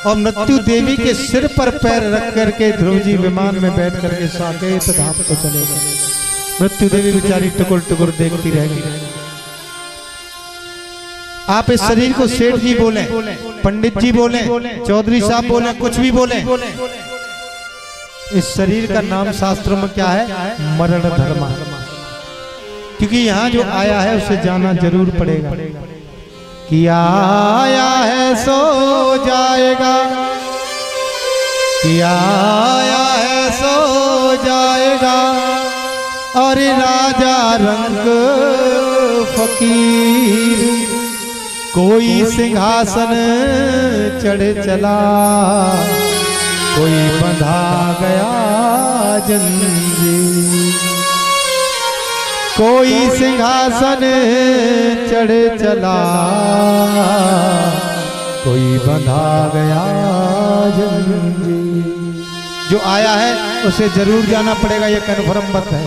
Speaker 1: और मृत्यु देवी के सिर पर पैर रख करके ध्रुव जी विमान में बैठ करके साकेत धाम को चले गए। मृत्यु देवी बेचारी टुकुर टुकुर देखती रह गई। आप इस शरीर को सेठ जी बोले, पंडित जी बोले, चौधरी साहब बोले, कुछ भी बोले, इस शरीर का नाम शास्त्रों में क्या है? मरण धर्म। क्योंकि यहाँ जो आया है उसे जाना जरूर पड़ेगा। कि आया है सो जाएगा, कि आया है सो जाएगा, और राजा रंग फकीर कोई सिंहासन चढ़ चला, कोई बंधा गया जंजीर, कोई सिंहासन चढ़ चला, कोई बंधा गया जंजीर। जो आया है उसे जरूर जाना पड़ेगा, ये कन्फर्म बात है।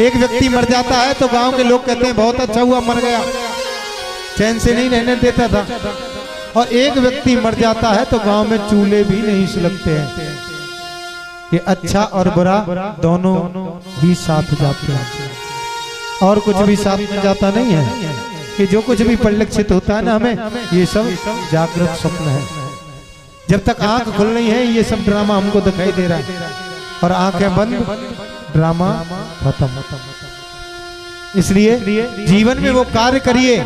Speaker 1: एक व्यक्ति मर जाता है तो गांव के लोग कहते हैं बहुत अच्छा हुआ मर गया, चैन से नहीं रहने देता था। और एक व्यक्ति मर जाता है तो गांव में चूल्हे भी नहीं सुलगते हैं। ये अच्छा और बुरा दोनों ही साथ जाते हैं, और कुछ भी साथ में जाता नहीं है। कि जो कुछ भी परिलक्षित होता है ना हमें, ये सब जागृत स्वप्न है। जब तक आंख खुल नहीं है ये सब ड्रामा हमको दिखाई दे रहा है, और आंखें बंद ड्रामा खत्म। इसलिए जीवन में वो कार्य करिए,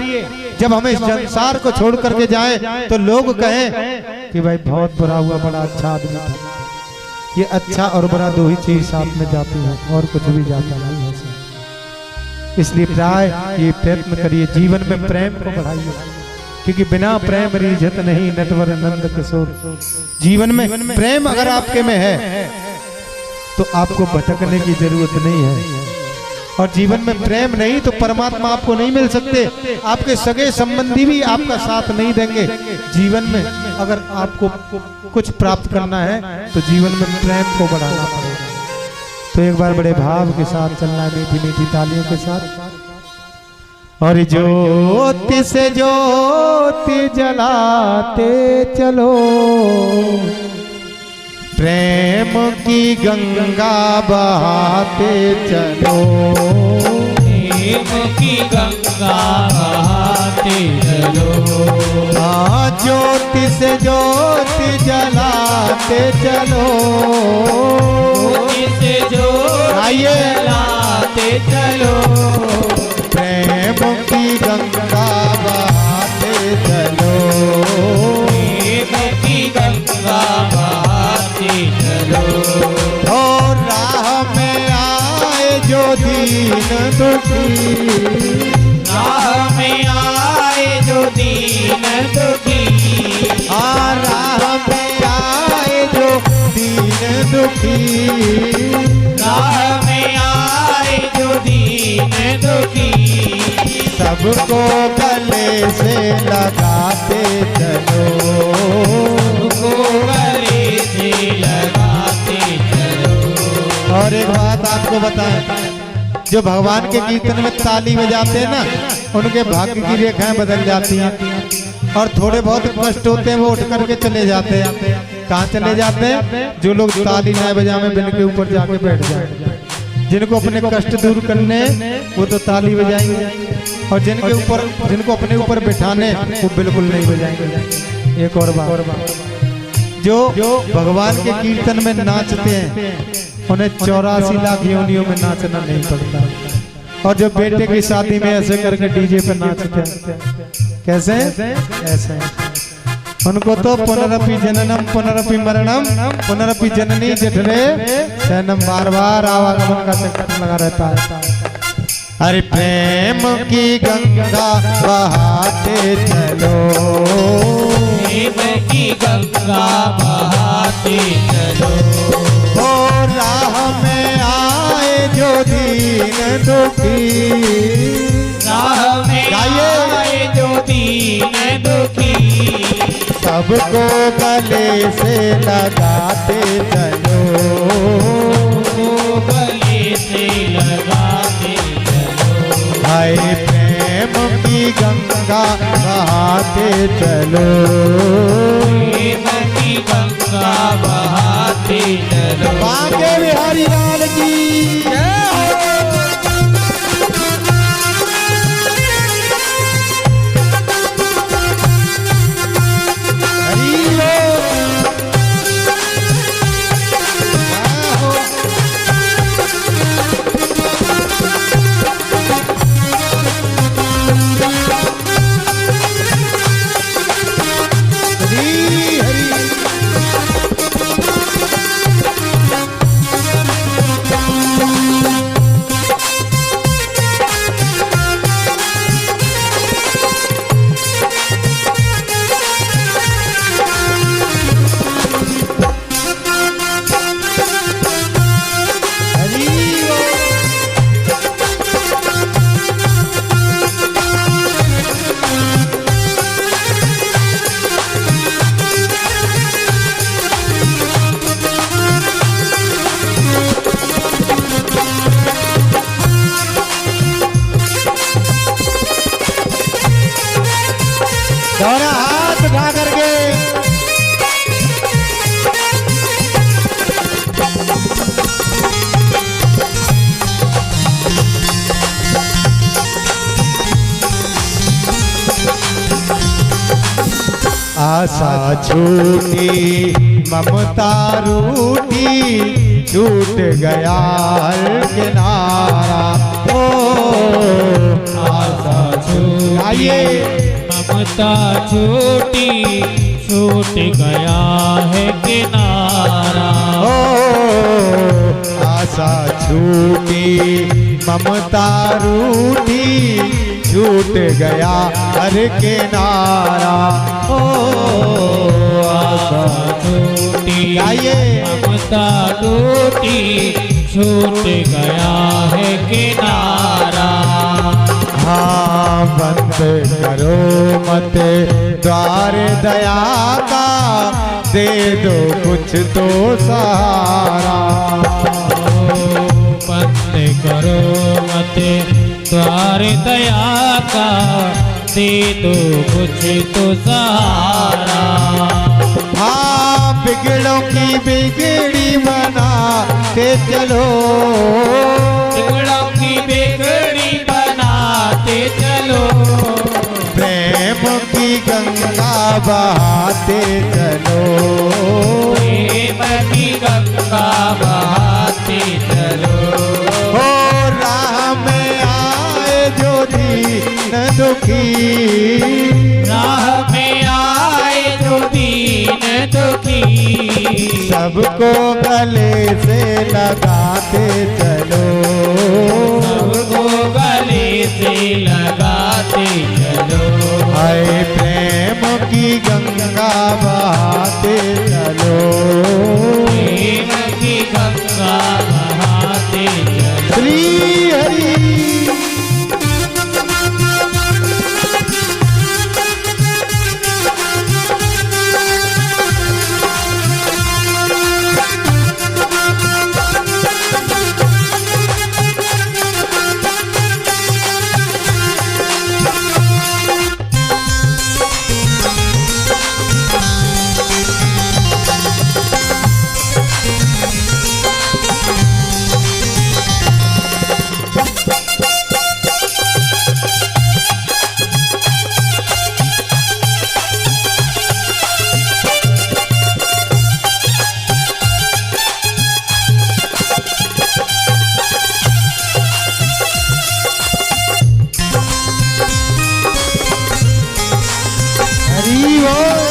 Speaker 1: जब हमें इस संसार को छोड़ करके जाएं तो लोग कहें कि भाई बहुत बुरा हुआ, बड़ा अच्छा आदमी था। ये अच्छा और बुरा दो ही चीज साथ में जाती है, और कुछ भी जाता नहीं है साथ। इसलिए प्राय ये प्रयत्न करिए, जीवन में प्रेम को बढ़ाइए, क्योंकि बिना प्रेम रिझत नहीं नटवर नंद किशोर। जीवन में प्रेम अगर आपके में है तो आपको भटकने की जरूरत नहीं है, और जीवन में प्रेम नहीं तो परमात्मा आपको नहीं मिल सकते, आपके सगे संबंधी भी आपका साथ नहीं देंगे। जीवन में अगर आपको कुछ प्राप्त करना है तो जीवन में प्रेम को बढ़ाना पड़ेगा। तो एक बार बड़े भाव के साथ चलना है, मीठी मीठी तालियों के साथ। और ज्योति से ज्योति जलाते चलो, प्रेम की गंगा बहाते चलो,
Speaker 2: प्रेम की गंगा बहाते चलो।
Speaker 1: हाँ ज्योति से ज्योति जलाते चलो,
Speaker 2: ज्योति से ज्योति जलाते चलो,
Speaker 1: प्रेम की गंगा बहाते चलो,
Speaker 2: प्रेम की गंगा बहाते चलो।
Speaker 1: और राह में आए जो दीन दुखी,
Speaker 2: राह में आए जो दीन दुखी,
Speaker 1: राह में आए जो दीन दुखी,
Speaker 2: राह में आए जो दीन दुखी,
Speaker 1: सबको गले से लगाते चलो,
Speaker 2: सबको गले से लगाते चलो।
Speaker 1: और एक बात आपको बताएं, जो भगवान के कीर्तन में ताली बजाते हैं ना, उनके भाग्य की रेखाएं बदल जाती हैं, और थोड़े बहुत कष्ट होते हैं वो उठ करके चले जाते हैं। कहाँ चले जाते हैं? जो लोग ताली नए बजावे बिल के ऊपर जाके बैठ जाए। जिनको अपने कष्ट दूर करने वो तो ताली बजाएंगे, और जिनको अपने ऊपर बिठाने वो बिल्कुल नहीं बजाएंगे। एक और बात, जो भगवान के कीर्तन में नाचते हैं उन्हें 84 लाख योनियों में नाचना नहीं पड़ता, और जो बेटे की शादी में ऐसे करके डीजे पे नाचते हैं, कैसे ऐसे, उनको तो पुनरपि जननम पुनरपि मरणम पुनरपि जननी जठरे शयनम, बार बार आवागमन का चक्कर लगा रहता है। अरे प्रेम की गंगा बहाते चलो,
Speaker 2: प्रेम की गंगा बहाते चलो,
Speaker 1: और राह में आए जो दीन दुखी,
Speaker 2: राह में आए जो दीन दुखी,
Speaker 1: सबको गले से लगाते चलो,
Speaker 2: गले से लगाते चलो।
Speaker 1: हाय प्रेम की गंगा बहाते चलो,
Speaker 2: प्रेम की गंगा बहाते चलो।
Speaker 1: बांके बिहारी लाल की जय हो। हरि बोल। जय हो। हरि हरि। हरि बोल। दोनों हाथ उठा करके आशा छूटी ममता रूठी, छूट गया किनारा, ओ आशा छूटी,
Speaker 2: ममता छूटी, छूट गया है किनारा,
Speaker 1: ओ आशा छूटी ममता रूठी छूट गया हर किनारा। ओ
Speaker 2: आशा टूटी
Speaker 1: आइए
Speaker 2: ममता टूटी छूट गया है किनारा।
Speaker 1: हाँ बंद करो मत द्वार दया का, दे दो कुछ तो सहारा।
Speaker 2: बंद करो मत द्वार दया का, दे दो कुछ तो सहारा।
Speaker 1: हाँ बिगड़ों की बिगड़ी बना के चलो,
Speaker 2: बिगड़ों की बिगड़ी बनाते चलो,
Speaker 1: प्रेम की गंगा बहाते चलो,
Speaker 2: प्रेम की गंगा बहाते चलो।
Speaker 1: हो राह में आए जो दीन दुखी,
Speaker 2: राह में आए जो दीन दुखी,
Speaker 1: सबको गले से लगाते चलो,
Speaker 2: सबको गले से लगाते चलो।
Speaker 1: हाय प्रेम की गंगा बहाते चलो,
Speaker 2: प्रेम की गंगा बहाते चलो।
Speaker 1: श्री हरि। हरि बोल।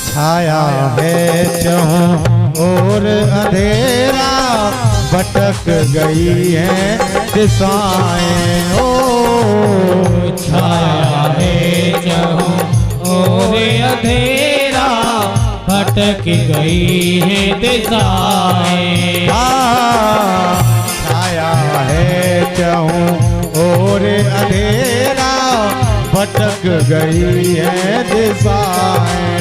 Speaker 1: छाया है चहों और अंधेरा, भटक गई है दिशाएं। ओ
Speaker 2: छाया है जहाँ और अंधेरा, भटक गई है दिशाएं।
Speaker 1: छाया है चहों और अंधेरा, भटक गई है दिशाएं।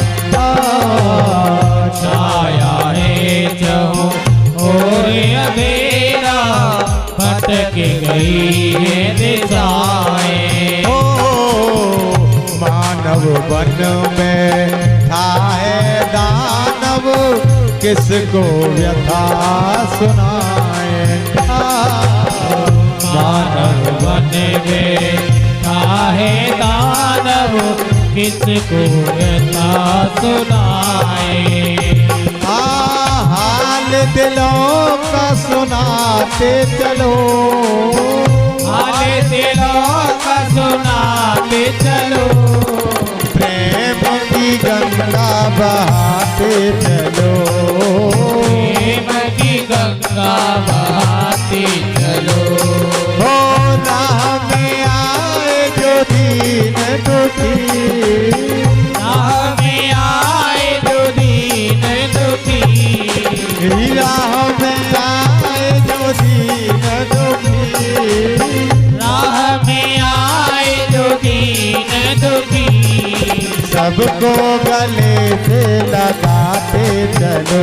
Speaker 2: छाया है जहाँ और अंधेरा, भटक गई है दिशाएं।
Speaker 1: ओ मानव वन में था है दानव, किसको व्यथा सुनाए।
Speaker 2: मानव वन में काहे दानव, किसको व्यथा सुनाए।
Speaker 1: हाल दिलों का सुनाते चलो,
Speaker 2: हाल दिलों का सुनाते चलो,
Speaker 1: प्रेम की गंगा बहाते चलो,
Speaker 2: प्रेम की गंगा बहाते चलो।
Speaker 1: हो राह में आए जो दीन दुखी,
Speaker 2: राह में आए जो दीन दुखी,
Speaker 1: राह में आए जो दीन दुखी,
Speaker 2: राह में आए जो दीन दुखी,
Speaker 1: सबको गले से लगाते चलो,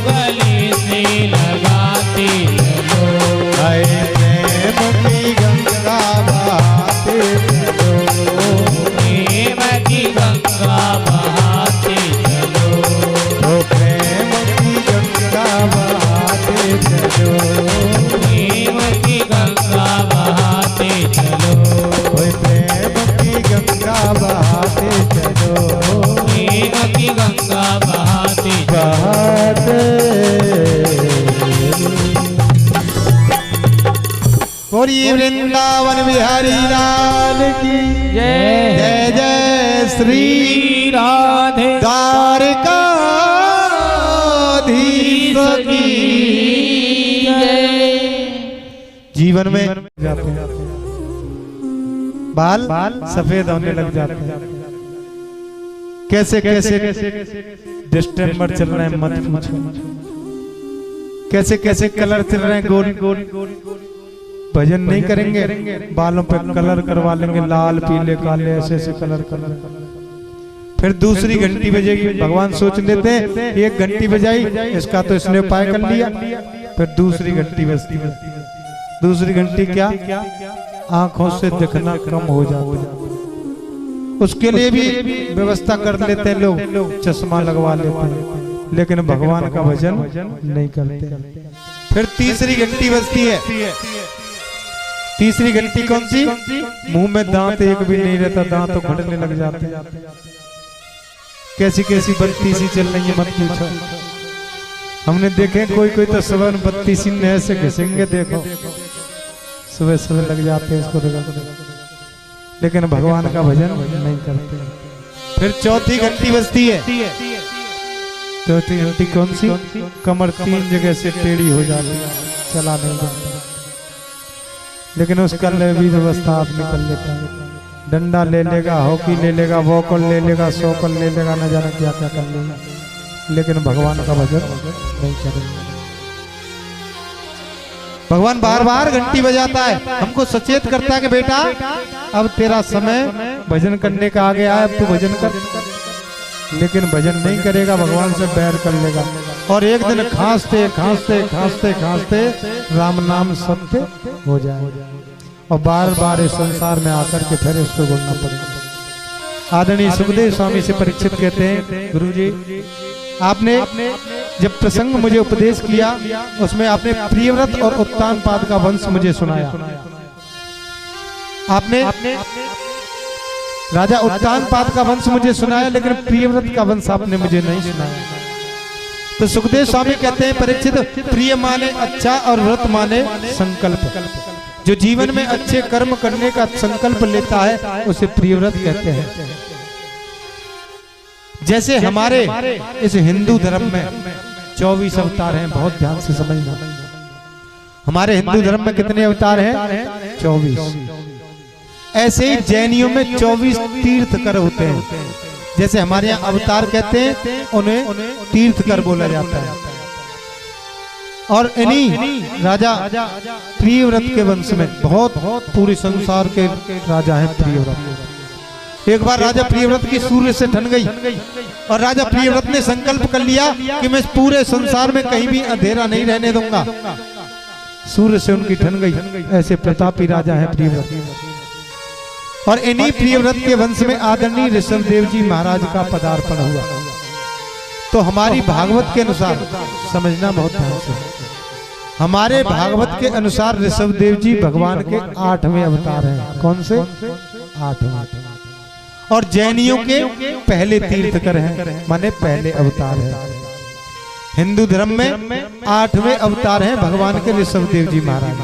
Speaker 2: गले से लगाते चलो।
Speaker 1: हाय प्रेम की गंगा बहाते चलो,
Speaker 2: प्रेम की गंगा बहाते चलो,
Speaker 1: ओ प्रेम की गंगा बहाते चलो,
Speaker 2: प्रेम की गंगा बहाते चलो,
Speaker 1: ओ प्रेम की गंगा बहाते चलो,
Speaker 2: प्रेम की गंगा बहाते
Speaker 1: बहाते बिहारी लाल की
Speaker 2: जय
Speaker 1: जय जय श्री
Speaker 2: राधे
Speaker 1: द्वारकाधीश की जीवन में जाते हैं बाल सफेद होने लग जाते हैं। कैसे कैसे डिस्टेंबर चल रहे हैं मत पूछो। कैसे कैसे कलर चल रहे हैं गोरी भजन नहीं करेंगे बालों पे कलर करवा लेंगे लाल पीले काले ऐसे ऐसे कलर फिर दूसरी घंटी बजेगी भगवान सोच लेते हैं एक घंटी बजाई इसका तो इसने उपाय कर लिया। फिर दूसरी घंटी बजती दूसरी घंटी क्या आंखों से दिखना कम हो जाता उसके लिए भी व्यवस्था कर लेते हैं लोग चश्मा लगवा लेते हैं लेकिन भगवान का भजन नहीं करते। फिर तीसरी घंटी बजती है। तीसरी घंटी कौन सी मुंह में दांत एक भी नहीं रहता दांत तो घटने लग जाते हैं। कैसी कैसी बत्ती सी चल रही है मत पूछो। हमने देखे कोई कोई तो सुबह बत्ती सी ऐसे घिसेंगे देखो सुबह सुबह लग जाते हैं इसको देखो लेकिन भगवान का भजन नहीं करते। फिर चौथी घंटी बजती है। चौथी घंटी कौन सी कमर 3 जगह से टेढ़ी हो जाती है चला नहीं जाता लेकिन उसका भी व्यवस्था आदमी कर लेता है। डंडा ले लेगा हॉकी ले लेगा वॉकल ले लेगा सोकल ले लेगा न जाने क्या क्या कर लेगा लेकिन भगवान का भजन नहीं करेगा। भगवान बार बार घंटी बजाता है हमको सचेत करता है कि बेटा अब तेरा समय भजन करने का आ गया है अब तू भजन कर। लेकिन भजन नहीं करेगा भगवान से बैर कर लेगा और एक दिन खांसते खांसते खांसते खांसते राम नाम सत्य हो जाए और बार बार इस संसार में आकर के फिर इसको बोलना पड़ेगा। आदरणीय सुखदेव स्वामी से परीक्षित कहते हैं गुरुजी आपने जब प्रसंग मुझे उपदेश किया उसमें आपने प्रियव्रत और उत्तानपाद का वंश मुझे सुनाया। आपने राजा उत्तानपाद का वंश मुझे सुनाया लेकिन प्रियव्रत का वंश आपने मुझे नहीं सुनाया। तो सुखदेव स्वामी कहते हैं परीक्षित प्रिय माने अच्छा और व्रत माने संकल्प। जो जीवन में अच्छे कर्म करने का संकल्प लेता है उसे प्रियव्रत कहते हैं। जैसे हमारे इस हिंदू धर्म में 24 अवतार हैं बहुत ध्यान से समझना। हमारे हिंदू धर्म में कितने अवतार हैं 24। ऐसे ही जैनियों में 24 तीर्थकर होते हैं। जैसे हमारे यहाँ अवतार कहते हैं उन्हें तीर्थकर बोला जाता है। और इन्हीं राजा प्रियव्रत के वंश में बहुत पूरे संसार के राजा हैं प्रियव्रत। एक बार राजा प्रियव्रत की सूर्य से ठन गई और राजा प्रियव्रत ने संकल्प कर लिया कि मैं पूरे संसार में कहीं भी अंधेरा नहीं रहने दूंगा। सूर्य से उनकी ठन गई। ऐसे प्रतापी राजा है प्रियव्रत। और इन्हीं प्रियव्रत के वंश में आदरणीय ऋषभदेव जी महाराज का पदार्पण हुआ। तो हमारी भागवत के अनुसार समझना बहुत ध्यान से हमारे भागवत के अनुसार ऋषभदेव जी भगवान के 8वें अवतार हैं। कौन से 8वें। और जैनियों के पहले तीर्थकर हैं माने पहले अवतार हैं। हिंदू धर्म में 8वें अवतार हैं भगवान के ऋषभदेव जी महाराज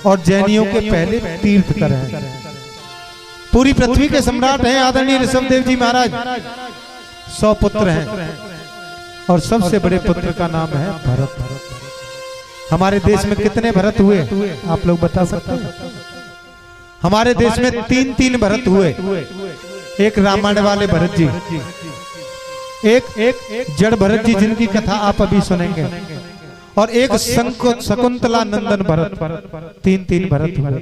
Speaker 1: और जैनियों के पहले तीर्थकर हैं। पूरी पृथ्वी के सम्राट हैं आदरणीय ऋषभदेव जी महाराज। 100 पुत्र हैं और सबसे बड़े पुत्र का नाम है भरत। हमारे देश में कितने भरत हुए आप लोग बता सकते हैं। हमारे देश में 3 भरत हुए। एक रामायण वाले भरत जी, एक जड़ भरत जी जिनकी कथा आप अभी सुनेंगे और एक शकुंतला नंदन भरत। 3 भरत हुए।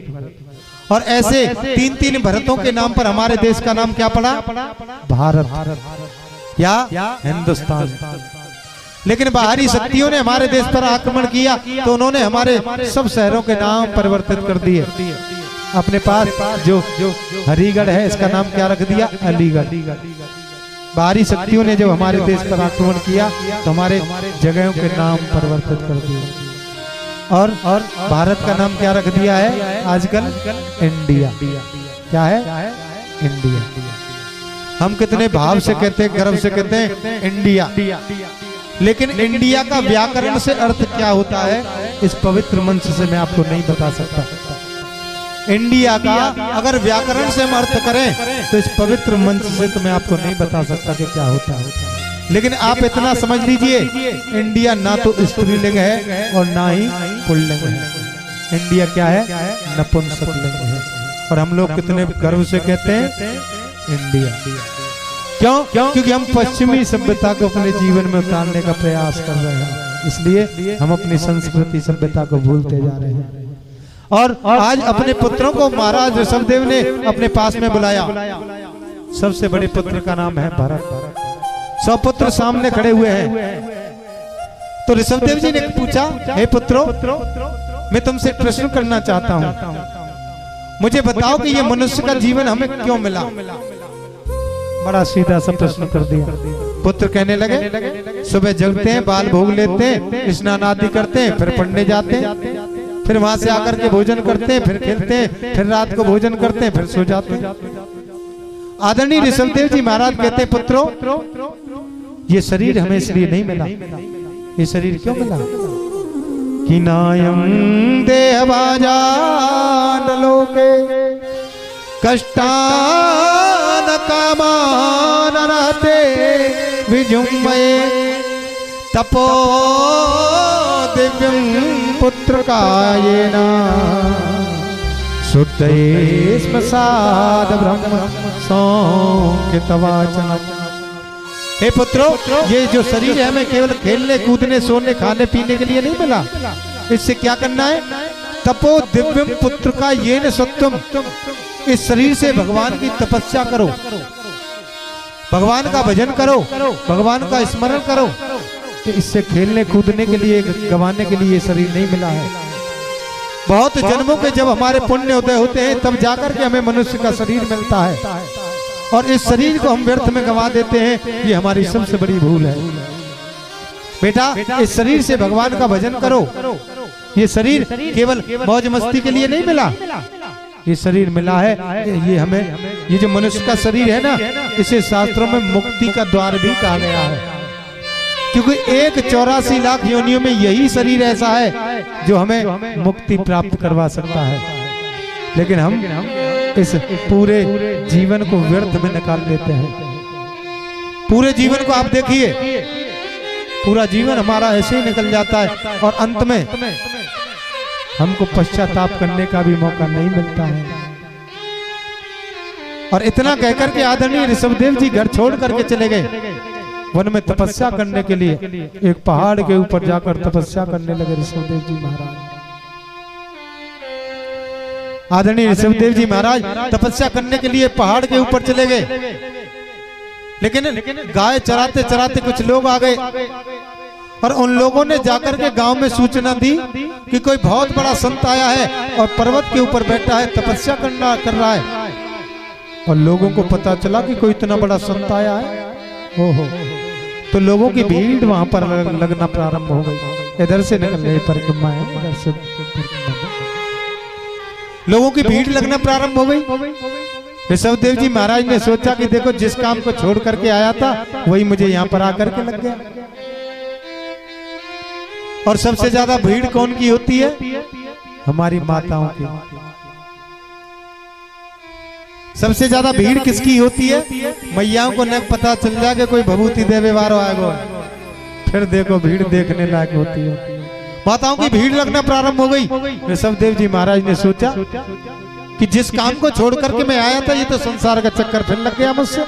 Speaker 1: और ऐसे 3 भरतों के नाम पर हमारे देश का नाम क्या पड़ा भारत या हिंदुस्तान। लेकिन बाहरी शक्तियों ने हमारे देश पर आक्रमण किया तो उन्होंने हमारे सब शहरों के नाम परिवर्तित कर दिए। अपने पास जो हरिगढ़ है इसका नाम क्या रख दिया अलीगढ़। बाहरी शक्तियों ने जब हमारे देश पर आक्रमण किया तो हमारे जगहों के नाम परिवर्तित कर दिए और भारत का नाम क्या रख दिया है आजकल इंडिया। क्या है इंडिया। हम कितने भाव से कहते हैं गर्व से कहते हैं इंडिया। लेकिन इंडिया का व्याकरण से अर्थ क्या होता है इस पवित्र मंच से मैं आपको नहीं बता सकता। इंडिया का अगर व्याकरण से हम अर्थ करें तो इस पवित्र मंच से तो मैं आपको नहीं बता सकता कि क्या होता है, लेकिन आप इतना समझ लीजिए, इंडिया ना तो स्त्रीलिंग है और ना ही पुल्लिंग है। इंडिया क्या है? नपुंसकलिंग है। और हम लोग कितने गर्व से कहते हैं इंडिया। क्यों? क्योंकि हम पश्चिमी सभ्यता को अपने जीवन में उतारने का प्रयास कर रहे हैं, इसलिए हम अपनी संस्कृति सभ्यता को भूलते जा रहे हैं। और आज अपने पुत्रों को महाराज ऋषभदेव ने अपने पास में बुलाया। सबसे बड़े पुत्र का नाम है भरत। 100 पुत्र सामने खड़े हुए हैं। तो ऋषभदेव जी ने पूछा, हे पुत्रों, मैं तुमसे एक प्रश्न करना चाहता हूँ, मुझे बताओ कि ये मनुष्य का जीवन हमें क्यों मिला? बड़ा सीधा सा प्रश्न कर दिया। पुत्र कहने लगे, सुबह जगते हैं, बाल भोग लेते हैं, स्नान आदि करते हैं, फिर पढ़ने जाते हैं, फिर वहां से आकर के भोजन करते हैं, फिर खेलते हैं, फिर रात को भोजन करते हैं, फिर सो जाते हैं। आदरणीय ऋषभदेव जी महाराज कहते हैं, पुत्रों, ये शरीर हमें इसलिए नहीं मिला। ये शरीर क्यों मिला? कि नायम देहभाजान लोके कष्टान कामान रहते विजुम्बये तपो दिव्यं पुत्र कायेना शुद्धये स्मसाद ब्रह्म संकितवाचनम्। हे पुत्रों, ये जो शरीर है हमें केवल खेलने कूदने सोने खाने पीने के लिए नहीं मिला। इससे क्या करना है? तपो दिव्यम पुत्र का ये न सत्यम। इस शरीर से भगवान की तपस्या करो, भगवान का भजन करो, भगवान का स्मरण करो। तो इससे खेलने कूदने के लिए गवाने के लिए ये शरीर नहीं मिला है। बहुत जन्मों के जब हमारे पुण्य उदय होते हैं तब जाकर के हमें मनुष्य का शरीर मिलता है, और इस शरीर को हम व्यर्थ में गवा देते हैं। ये हमारी सबसे बड़ी भूल है। बेटा, इस शरीर से भगवान का भजन करो। ये शरीर केवल मौज मस्ती के लिए नहीं मिला, ये शरीर मिला है, ये हमें, ये जो मनुष्य का शरीर है ना, इसे शास्त्रों में मुक्ति का द्वार भी कहा गया है। क्योंकि 184 लाख योनियों में यही शरीर ऐसा है जो हमें मुक्ति प्राप्त करवा सकता है। लेकिन हम इस पूरे जीवन को व्यर्थ में निकाल देते हैं। पूरे जीवन को आप देखिए, पूरा जीवन हमारा ऐसे ही निकल जाता है और अंत में हमको पश्चाताप करने का भी मौका नहीं मिलता है। और इतना कहकर के आदरणीय ऋषभदेव जी घर छोड़ करके चले गए वन में तपस्या करने के लिए। एक पहाड़ के ऊपर जाकर तपस्या करने लगे ऋषभदेव जी महाराज। आदरणीय ऋषभदेव जी महाराज तपस्या करने के लिए पहाड़ के ऊपर चले गए। लेकिन गाय चराते चराते कुछ लोग आ गए और उन लोगों ने जाकर के गांव में सूचना दी कि कोई बहुत बड़ा संत आया है और पर्वत के ऊपर बैठा है, तपस्या कर रहा है। और लोगों को पता चला कि कोई इतना बड़ा संत आया है। ओहो, तो लोगों की भीड़ वहां पर लगना प्रारंभ हो गई। इधर से निकलने परिक्रमा है, इधर से लोगों की भीड़ लगना प्रारंभ हो गई। ऋषभदेव जी महाराज ने सोचा कि देखो, जिस काम को छोड़ करके आया था वही मुझे यहाँ पर आकर के लग गया। और सबसे ज्यादा भीड़ कौन की होती है? हमारी माताओं की। सबसे ज्यादा भीड़ किसकी होती है? मैयाओं को न पता चल जाए कि कोई भभूति देवे वारो आएगो, फिर देखो भीड़ देखने लायक होती है। माताओं की भीड़ लगना प्रारंभ हो गई। ऋषभदेव जी महाराज ने सोचा कि जिस काम को छोड़ करके मैं आया था, ये तो संसार का चक्कर फिर लग गया मुझसे।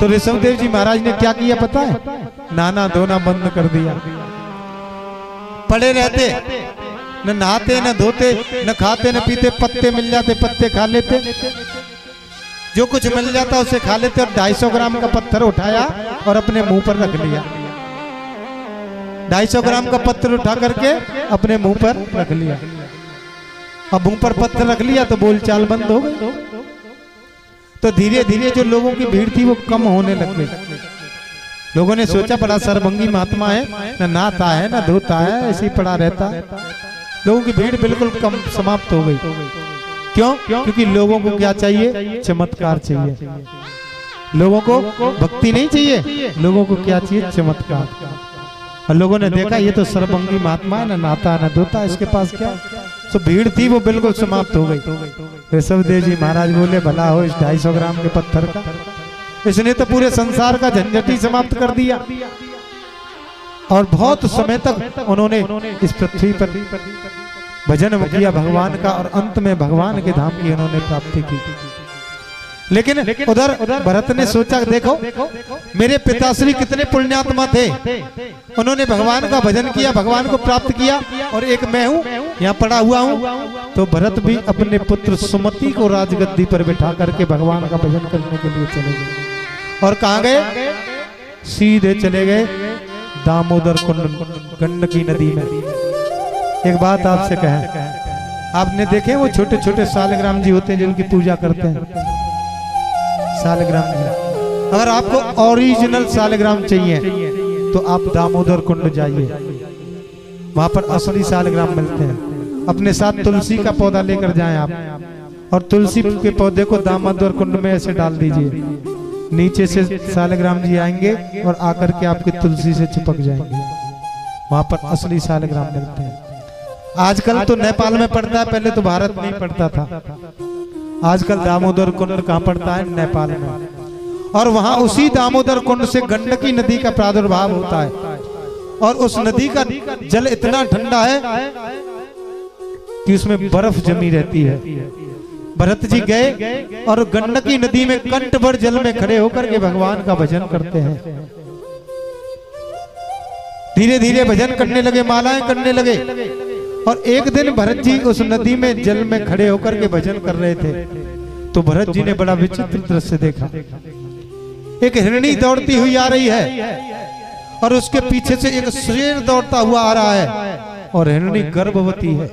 Speaker 1: तो ऋषभदेव जी महाराज ने क्या किया पता है? नहाना धोना बंद कर दिया। पड़े रहते, न नहाते न धोते, न खाते न पीते, पत्ते मिल जाते पत्ते खा लेते, जो कुछ मिल जाता उसे खा लेते। और 250 ग्राम का पत्थर उठाया और अपने मुंह पर रख लिया। 250 ग्राम का पत्थर उठा करके अपने मुंह पर रख लिया। अब मुंह पर पत्थर रख लिया तो बोलचाल बंद हो गई। तो धीरे धीरे जो लोगों की भीड़ थी वो कम होने लग गई। लोगों ने सोचा बड़ा सरभंगी महात्मा है, न नहाता है न धोता है, ऐसे ही पड़ा रहता है। लोगों की भीड़ बिल्कुल कम समाप्त हो गई। क्यों? क्योंकि लोगों को क्या चाहिए? चमत्कार चाहिए। लोगों को भक्ति नहीं चाहिए, लोगों को क्या चाहिए? चमत्कार। और लोगों ने देखा ये तो सरभंगी महात्मा है, न नहाता न धोता, इसके पास क्या तो भीड़ थी वो बिल्कुल समाप्त हो गई। ऋषभदेव जी महाराज बोले भला हो इस 250 ग्राम के पत्थर का, इसने तो पूरे संसार का झंझट ही समाप्त कर दिया। और बहुत समय तक उन्होंने इस पृथ्वी पर भजन किया भगवान का, और अंत में भगवान के धाम की उन्होंने प्राप्ति की। लेकिन उधर भरत ने सोचा देखो मेरे पिताश्री कितने पुण्यात्मा थे, उन्होंने भगवान का भजन किया, भगवान को प्राप्त किया, और एक मैं हूँ यहाँ पड़ा हुआ हूँ। तो भरत भी अपने पुत्र सुमति को राजगद्दी पर बिठा करके भगवान का भजन करने के लिए चले गए। और कहाँ गए? सीधे चले गए दामोदर कुंड, गंडकी नदी में। एक बात आपसे कहें, आपने देखे वो छोटे छोटे सालग्राम जी होते हैं जिनकी पूजा करते हैं, सालग्राम जी। अगर आपको ओरिजिनल सालग्राम चाहिए तो आप दामोदर कुंड जाइए, वहां पर असली सालग्राम मिलते हैं। अपने साथ तुलसी का पौधा लेकर जाएं आप, और तुलसी के पौधे को दामोदर कुंड में ऐसे डाल दीजिए, नीचे से सालग्राम जी आएंगे और आकर के आपकी तुलसी से चिपक जाएंगे। वहां पर असली सालग्राम मिलते हैं। आजकल तो नेपाल में पड़ता है, पहले तो भारत में ही पड़ता था। आजकल दामोदर कुंड कहाँ पड़ता है? नेपाल में। और वहां उसी दामोदर कुंड से गंडकी नदी का प्रादुर्भाव होता है, और उस नदी का जल इतना ठंडा है कि उसमें बर्फ जमी रहती है। भरत जी गए और गंडकी नदी में कंठ भर जल में खड़े होकर के भगवान का भजन करते हैं। धीरे धीरे भजन करने लगे, मालाएं करने लगे। और एक दिन भरत जी उस नदी में जल में खड़े होकर के भजन कर रहे थे, तो भरत जी ने बड़ा विचित्र दृश्य देखा। एक हिरणी दौड़ती हुई आ रही है, और उसके पीछे से एक शेर दौड़ता हुआ आ रहा है, और हिरणी गर्भवती है।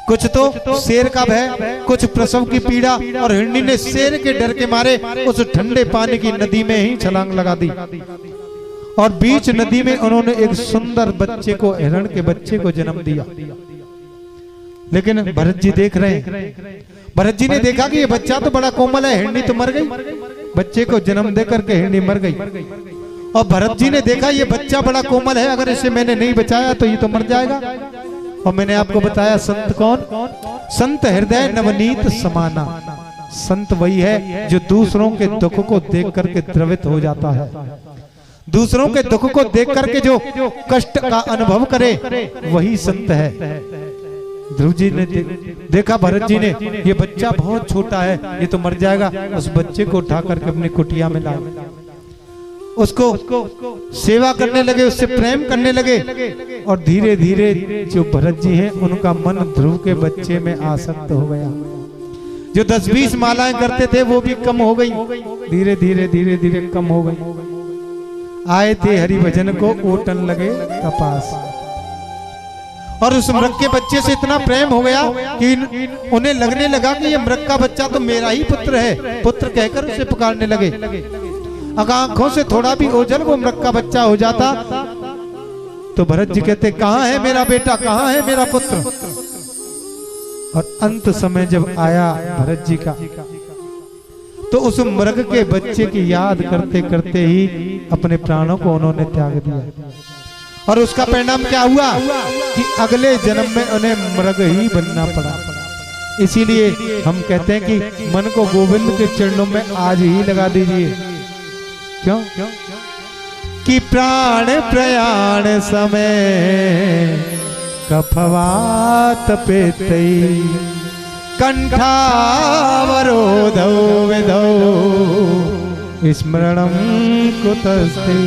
Speaker 1: कुछ तो शेर का भय, कुछ प्रसव की पीड़ा, और हिरणी ने शेर के डर के मारे उस ठंडे पानी की नदी में ही छलांग लगा दी। और बीच नदी में उन्होंने एक सुंदर बच्चे को, हिरण के बच्चे को जन्म दिया। लेकिन भरत जी देख रहे हैं, भरत जी ने देखा कि ये बच्चा तो बड़ा कोमल है, हिरणी तो मर गई, बच्चे को जन्म देकर के हिरणी मर गई। और भरत जी ने देखा ये बच्चा बड़ा कोमल है, अगर इसे मैंने नहीं बचाया तो ये तो मर जाएगा। और मैंने आपको बताया संत कौन? संत हृदय नवनीत समाना। संत वही है जो दूसरों के दुख को देख करके द्रवित हो जाता है, दूसरों के दुख को देख करके जो कष्ट का अनुभव करे वही संत है। ध्रुव जी ने देखा भरत जी ने ये बच्चा बहुत छोटा है, ये तो मर जाएगा। उस बच्चे को उठा करके अपनी कुटिया में लाए, उसको सेवा करने लगे, उससे प्रेम करने लगे। और धीरे धीरे जो भरत जी हैं उनका मन ध्रुव के बच्चे में आसक्त हो गया। जो 10-20 मालाएं करते थे वो भी कम हो गई, धीरे धीरे धीरे धीरे कम हो गई। आए थे हरि भजन को ओटन लगे कपास। और उस मृग के बच्चे से इतना प्रेम हो गया कि उन्हें लगने लगा कि ये मृग का बच्चा तो मेरा ही पुत्र है, पुत्र कहकर उसे पुकारने लगे। अगर आंखों से थोड़ा भी ओझल वो मृग का बच्चा हो जाता तो भरत जी कहते कहाँ है मेरा बेटा, कहाँ है मेरा पुत्र। और अंत समय जब आया भरत जी का, तो उस मृग के बच्चे की याद करते करते ही अपने प्राणों को उन्होंने त्याग दिया। और उसका परिणाम क्या हुआ कि अगले जन्म में उन्हें मृग ही बनना पड़ा। इसीलिए हम कहते हैं कि मन को गोविंद के चरणों में आज ही लगा दीजिए। क्यों? कि प्राण प्रयाण समय कफवात पेतई कंठावरोधौ विधौ स्मरणं कुतस्ते।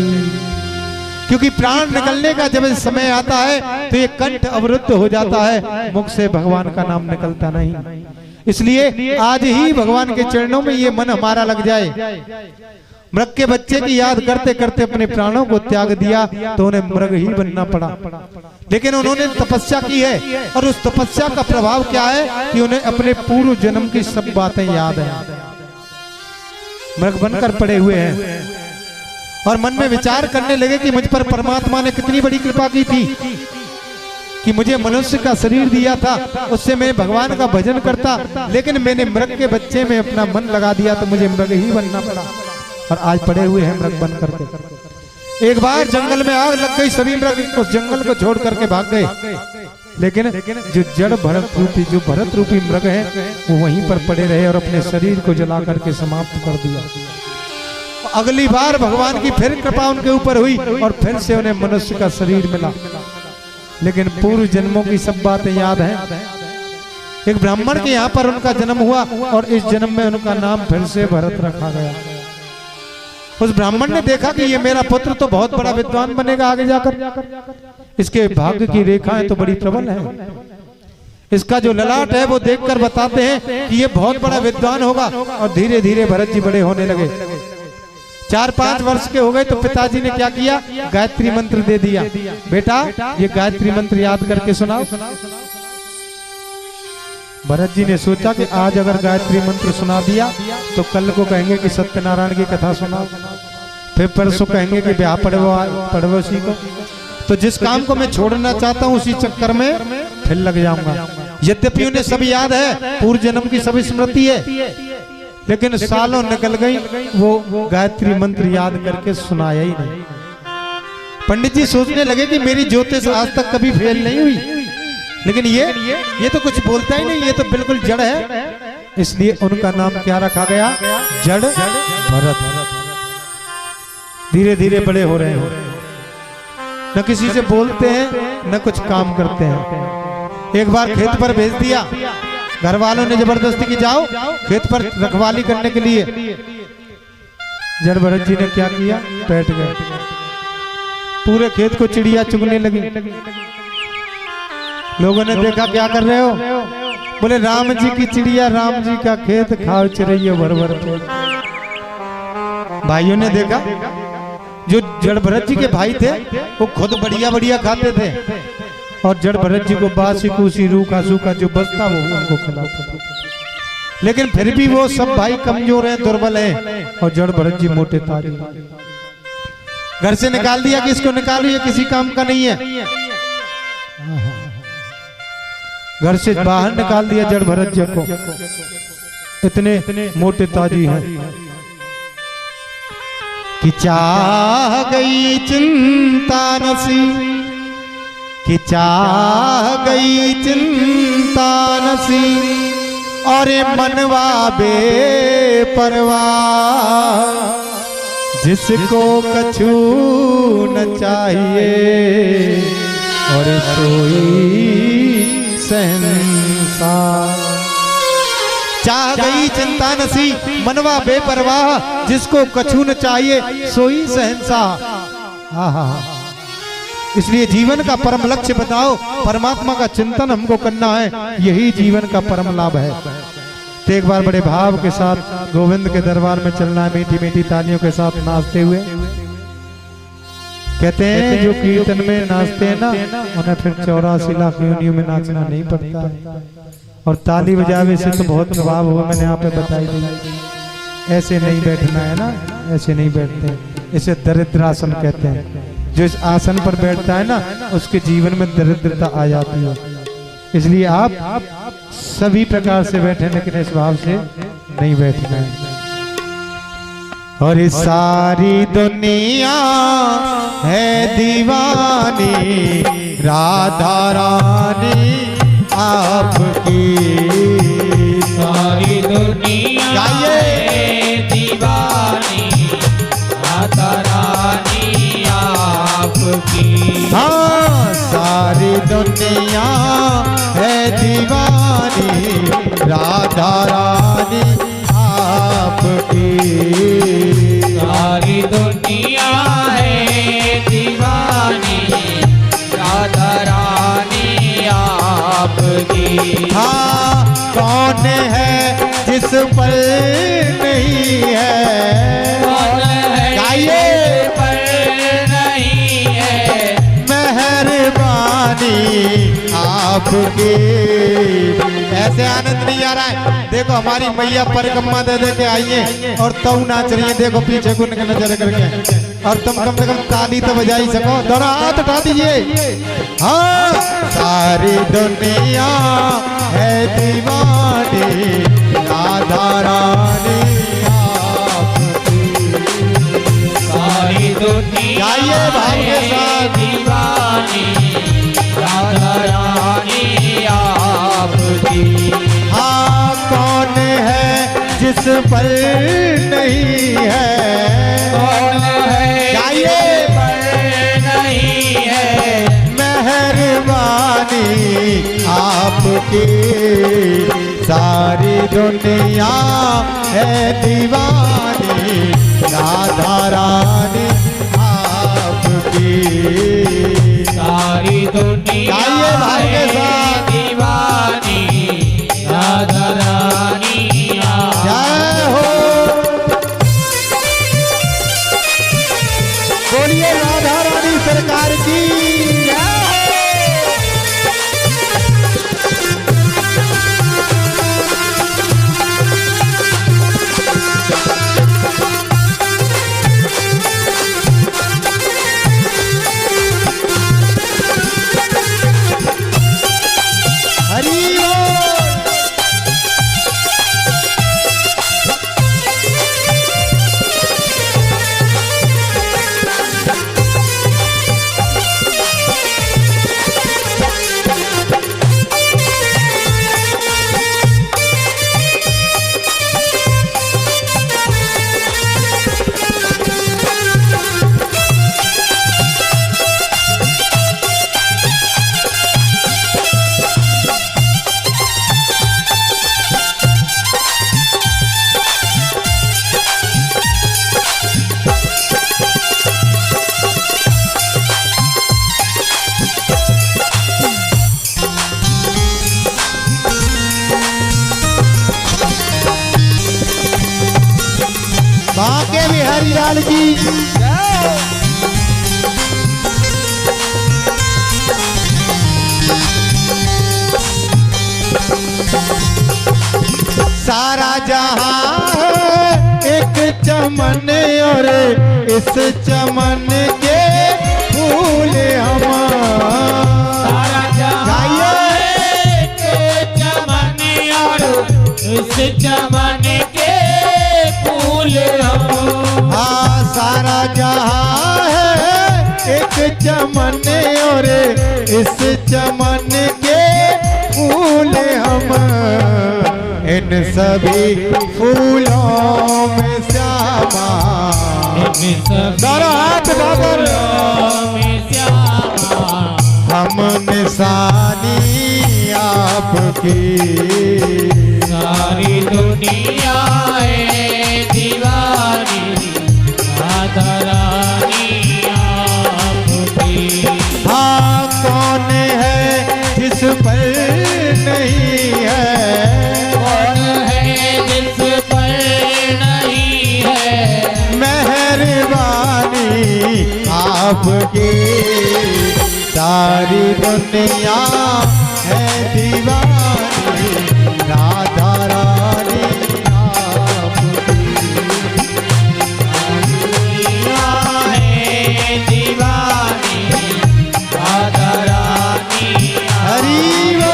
Speaker 1: क्योंकि प्राण निकलने का जब समय आता है तो ये कंठ अवरुद्ध हो जाता है, मुख से भगवान का नाम निकलता नहीं। इसलिए आज ही भगवान के चरणों में ये मन हमारा लग जाए। मृग के बच्चे की याद करते करते अपने प्राणों को त्याग दिया तो उन्हें मृग ही बनना पड़ा। लेकिन उन्होंने तपस्या की है, और उस तपस्या का प्रभाव क्या है कि उन्हें अपने पूर्व जन्म की सब बातें याद हैं। मृग बनकर पड़े हुए हैं और मन में विचार करने लगे कि मुझ पर परमात्मा ने कितनी बड़ी कृपा की थी कि मुझे मनुष्य का शरीर दिया था, उससे मैं भगवान का भजन करता, लेकिन मैंने मृग के बच्चे में अपना मन लगा दिया तो मुझे मृग ही बनना पड़ा। और आज पड़े हुए हैं मृग बन करके। एक बार जंगल में आग लग गई, सभी मृग उस जंगल को छोड़ करके भाग गए। लेकिन जो जड़ भरत रूपी जो भरत रूपी मृग है वो वहीं पर पड़े रहे और अपने शरीर को जला करके समाप्त कर दिया। अगली बार भगवान की फिर कृपा उनके ऊपर हुई और फिर से उन्हें मनुष्य का शरीर मिला, लेकिन पूर्व जन्मों की सब बातें याद हैं। एक ब्राह्मण के यहाँ पर उनका जन्म हुआ और इस जन्म में उनका नाम फिर से भरत रखा गया। उस ब्राह्मण ने देखा कि ये मेरा पुत्र तो बहुत बड़ा विद्वान बनेगा आगे जाकर, इसके भाग्य की रेखाएं तो बड़ी प्रबल हैं, इसका जो ललाट है वो देखकर बताते हैं कि ये बहुत बड़ा विद्वान होगा। और धीरे धीरे भरत जी बड़े होने लगे। 4-5 वर्ष के हो गए तो पिताजी ने क्या किया, गायत्री मंत्र दे दिया, बेटा ये गायत्री मंत्र याद करके सुनाओ। भरत जी ने सोचा कि आज अगर गायत्री मंत्र सुना दिया तो कल को कहेंगे कि सत्यनारायण की कथा सुनाओ, फिर परसों कहेंगे कि ब्याह पड़ोसी को, तो जिस काम को मैं छोड़ना चाहता हूँ उसी चक्कर में फिर लग जाऊंगा। यद्यपि उन्हें सब याद है, पूर्व जन्म की सब स्मृति है, लेकिन सालों निकल गई वो गायत्री मंत्र याद करके सुनाया ही नहीं। पंडित जी सोचने लगे कि मेरी ज्योतिष आज तक कभी फेल नहीं हुई, लेकिन ये तो कुछ बोलता ही नहीं, ये तो बिल्कुल जड़ है। इसलिए उनका नाम क्या रखा गया, जड़ भरत। धीरे धीरे बड़े हो रहे हैं, न किसी से बोलते हैं न कुछ काम करते हैं। एक बार खेत पर भेज दिया, घर वालों ने जबरदस्ती की जाओ खेत पर रखवाली करने के लिए। जड़ भरत जी ने क्या किया, बैठ गए, पूरे खेत को चिड़िया चुगने लगी। लोगों ने देखा क्या कर रहे हो, बोले राम जी की चिड़िया राम जी का खेत खाओ चिड़ैया भर भर पे। भाइयों ने देखा, जो जड़ भरत जी के भाई थे वो खुद बढ़िया बढ़िया खाते थे और जड़ भरत जी को बासी कूसी रूखा सूखा जो बचता वो उनको खिलाते थे। लेकिन फिर भी वो सब भाई कमजोर हैं, दुर्बल हैं और जड़ भरत जी मोटे ताजे। घर से निकाल दिया कि इसको निकालो, ये किसी काम का नहीं है। घर से बाहर निकाल दिया जड़ भरत जी को, इतने मोटे ताजी हैं कि चाह गई चिंता नसी, कि चाह गई चिंता नसी और मनवा बेपरवाह, जिसको कछु न चाहिए और सोई सहनसार। चाह गई चिंता नसी मनवा बेपरवाह, जिसको कछु न चाहिए सोई सहनसाह। इसलिए जीवन का परम लक्ष्य बताओ, परमात्मा का चिंतन हमको करना है, यही जीवन का परम लाभ है। तो एक बार बड़े भाव के साथ गोविंद के दरबार में चलना है, मीठी मीठी तालियों के साथ नाचते हुए। कहते हैं जो कीर्तन में नाचते हैं ना उन्हें फिर 84 लाख योनियों में नाचना नहीं पड़ता है। और ताली बजावे से तो बहुत प्रभाव हुआ, मैंने यहाँ पे बताई दी। ऐसे नहीं बैठना है ना, ऐसे नहीं बैठते, इसे दरिद्रासन कहते हैं। जो इस आसन पर बैठता है ना उसके जीवन में दरिद्रता आ जाती है। इसलिए आप सभी प्रकार से बैठे, लेकिन इस भाव से नहीं बैठना है। और इस सारी दुनिया है दीवानी राधा रानी आपकी,
Speaker 2: सारी दुनिया है दीवानी राधा रानी आपकी।
Speaker 1: हाँ, सारी दुनिया है दीवानी राधा रानी आपकी,
Speaker 2: सारी दुनिया है दीवानी राधा रानी आपकी।
Speaker 1: हाँ, कौन है जिस पर नहीं है,
Speaker 2: कौन है
Speaker 1: गाइए
Speaker 2: पर नहीं है
Speaker 1: मेहरबानी आपकी। ऐसे आनंद नहीं आ रहा है। देखो हमारी मैया परिक्रमा दे दे के आई है और तू नाच रही है, देखो पीछे को नजर करके, और तुम कम से कम ताली तो बजा ही सको, दोनों हाथ उठा दीजिए। हाँ, सारी दुनिया है दीवानी राधा रानी आपकी,
Speaker 2: सारी दुनिया
Speaker 1: गाइए भाव के साथ
Speaker 2: दीवानी राधा रानी
Speaker 1: जिस पर नहीं है,
Speaker 2: कौन है
Speaker 1: गाइए।
Speaker 2: जिस पर नहीं है,
Speaker 1: मेहरबानी आपकी सारी दुनिया है दीवानी, राधा रानी आपकी
Speaker 2: सारी दुनिया
Speaker 1: गाइए भाई के
Speaker 2: है
Speaker 1: साथ।
Speaker 2: दीवानी, राधा रानी
Speaker 1: जय हो। बोलिए राधा रानी सरकार की जय। हरि बोल। बांके बिहारी लाल की सारा जहां है एक चमन और इस चमन के फूल हम।
Speaker 2: सारा जहां एक चमन और इस चमन के फूल हम।
Speaker 1: हाँ सारा जहां है एक चमन और इस चमन के फूल हम। इन सभी फूलों में श्यामा, दोनों हाथ उठाकर हम निशानी आपकी
Speaker 2: सारी दुनिया है दीवानी, राधा रानी आपकी।
Speaker 1: हाँ कौन है जिस पर नहीं है,
Speaker 2: कौन है जिस पर नहीं है,
Speaker 1: मेहरबानी आपकी सारी दुनिया है दीवानी, राधा रानी आपकी
Speaker 2: दुनिया है दीवानी, राधा रानी
Speaker 1: हरि बोल।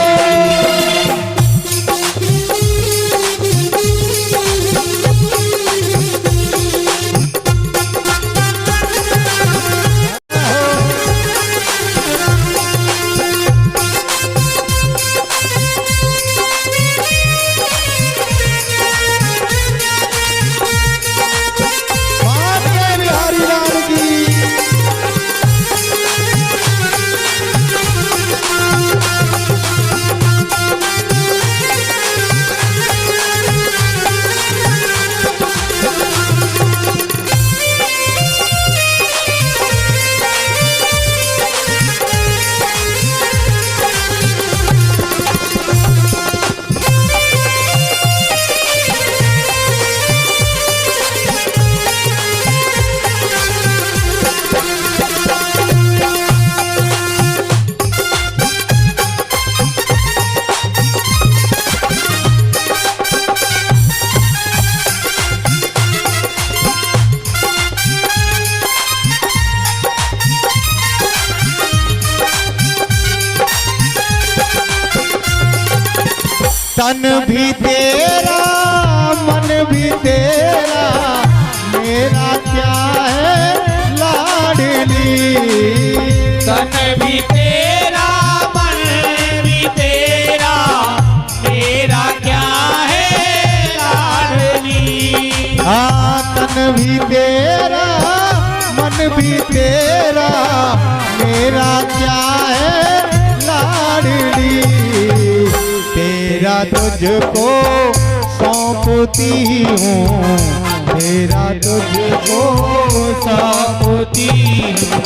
Speaker 1: बांके बिहारी लाल की तन भी तेरा मन भी तेरा, मेरा क्या है लाडली।
Speaker 2: तन भी तेरा मन भी तेरा, मेरा क्या है लाडली।
Speaker 1: तन भी तेरा मन भी तेरा, मेरा क्या है लाडली, तेरा तुझको सौंपती हूँ, तेरा तुझको
Speaker 2: सौंपती हूँ,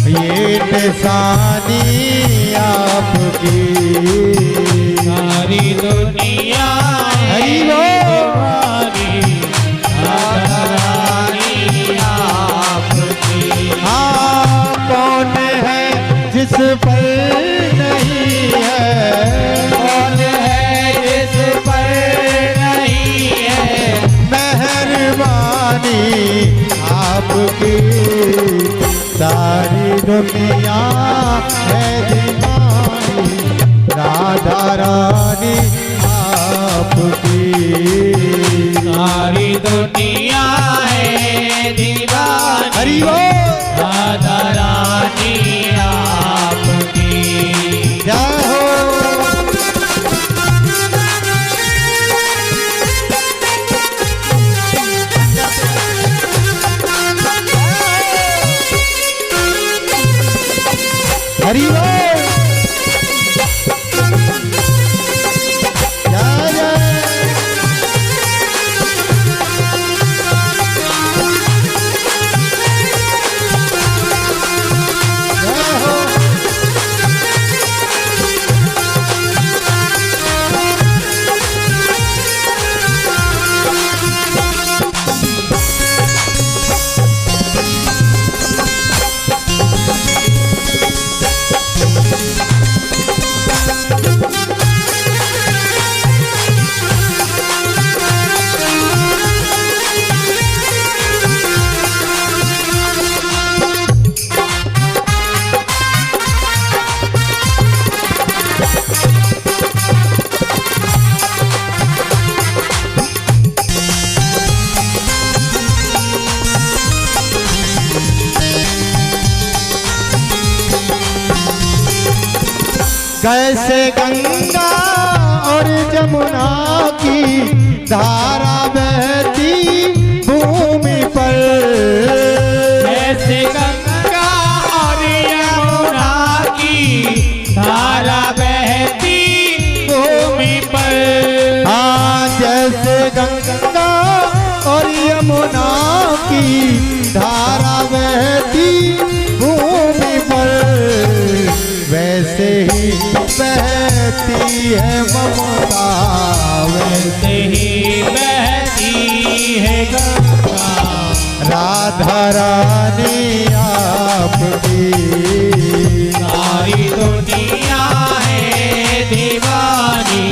Speaker 1: ये निशानी आपकी,
Speaker 2: सारी दुनिया
Speaker 1: हरि बोल।
Speaker 2: हमारी, राधा रानी आपकी।
Speaker 1: हाँ कौन है जिस पर नहीं है,
Speaker 2: कौन है जिस पर नहीं है
Speaker 1: मेहरबानी आपकी, सारी दुनिया है दीवानी, राधा रानी आपकी,
Speaker 2: सारी दुनिया है दीवानी,
Speaker 1: हरि बोल।
Speaker 2: राधा रानी आपकी।
Speaker 1: जय हो। हरि बोल। जय जय। जय हो। कैसे गंगा और जमुना की धारा बहती भूमि पर,
Speaker 2: जैसे गंगा और यमुना की धारा बहती भूमि पर,
Speaker 1: हाँ जैसे गंगा और यमुना की धारा बहती भूमि पर, वैसे ही बहती है ममता,
Speaker 2: वैसे ही बहती है गंगा,
Speaker 1: राधा रानी आपकी,
Speaker 2: सारी दुनिया है दीवानी,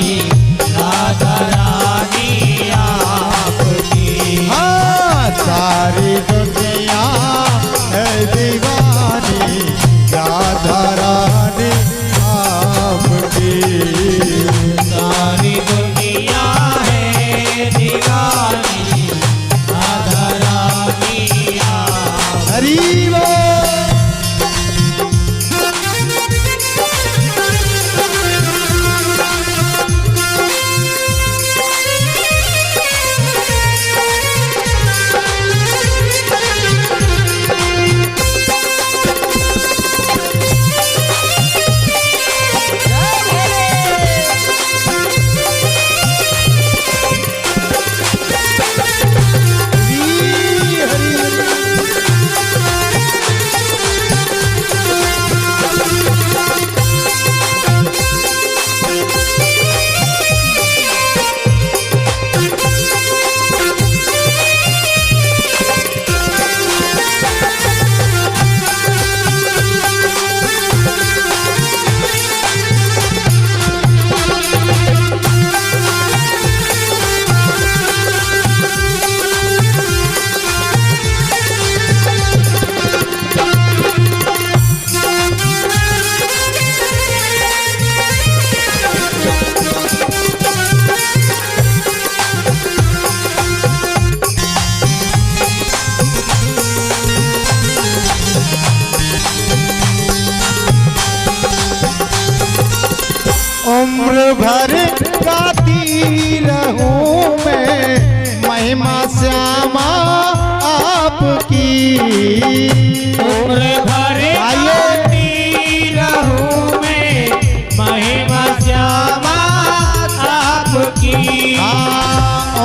Speaker 2: राधा रानी आपकी।
Speaker 1: हाँ सारी दुनिया है दीवानी, राधा रानी आपकी,
Speaker 2: सारी दुनिया है दीवानी, राधा रानी आपकी।
Speaker 1: हरि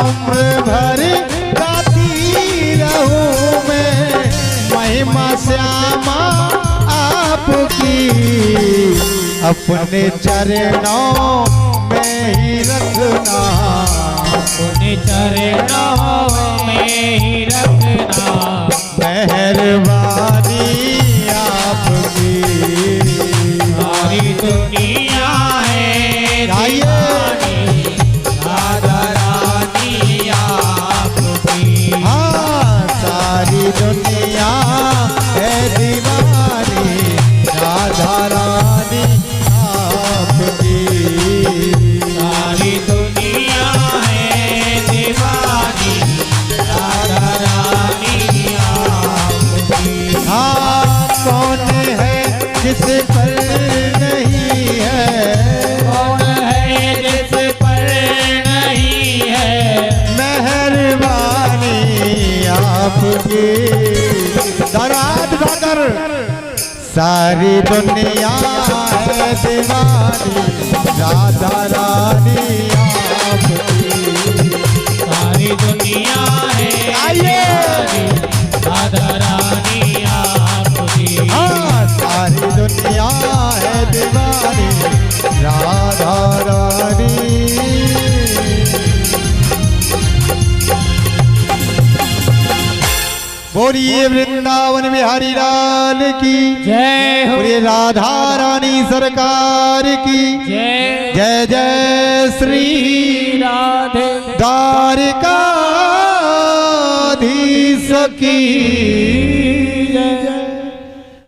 Speaker 1: उम्र भर गाती रहूं मैं महिमा श्यामा आपकी, अपने चरणों में ही रखना,
Speaker 2: अपने चरणों में ही रखना,
Speaker 1: मेहरबानी आपकी।
Speaker 2: सारी दुनिया है दीवानी, राधा रानी आपकी।
Speaker 1: हाँ सारी दुनिया है दीवानी, राधा रानी आपकी।
Speaker 2: सारी दुनिया है दीवानी, राधा रानी आपकी।
Speaker 1: हाँ कौन है जिस पर नहीं है,
Speaker 2: कौन है जिस पर नहीं है,
Speaker 1: मेहरबानी आपकी। दराज डाकर सारी दुनिया है दीवानी, राधा रानी आपकी।
Speaker 2: सारी दुनिया है
Speaker 1: आइए
Speaker 2: राधा रानी आपकी।
Speaker 1: हाँ सारी दुनिया है दीवानी, राधा रानी। बोलिए वृंदावन बिहारी लाल की
Speaker 2: जय हो,
Speaker 1: बोलिए राधा रानी सरकार की
Speaker 2: जय
Speaker 1: जय जय श्री
Speaker 2: राधे
Speaker 1: द्वारिकाधीश की।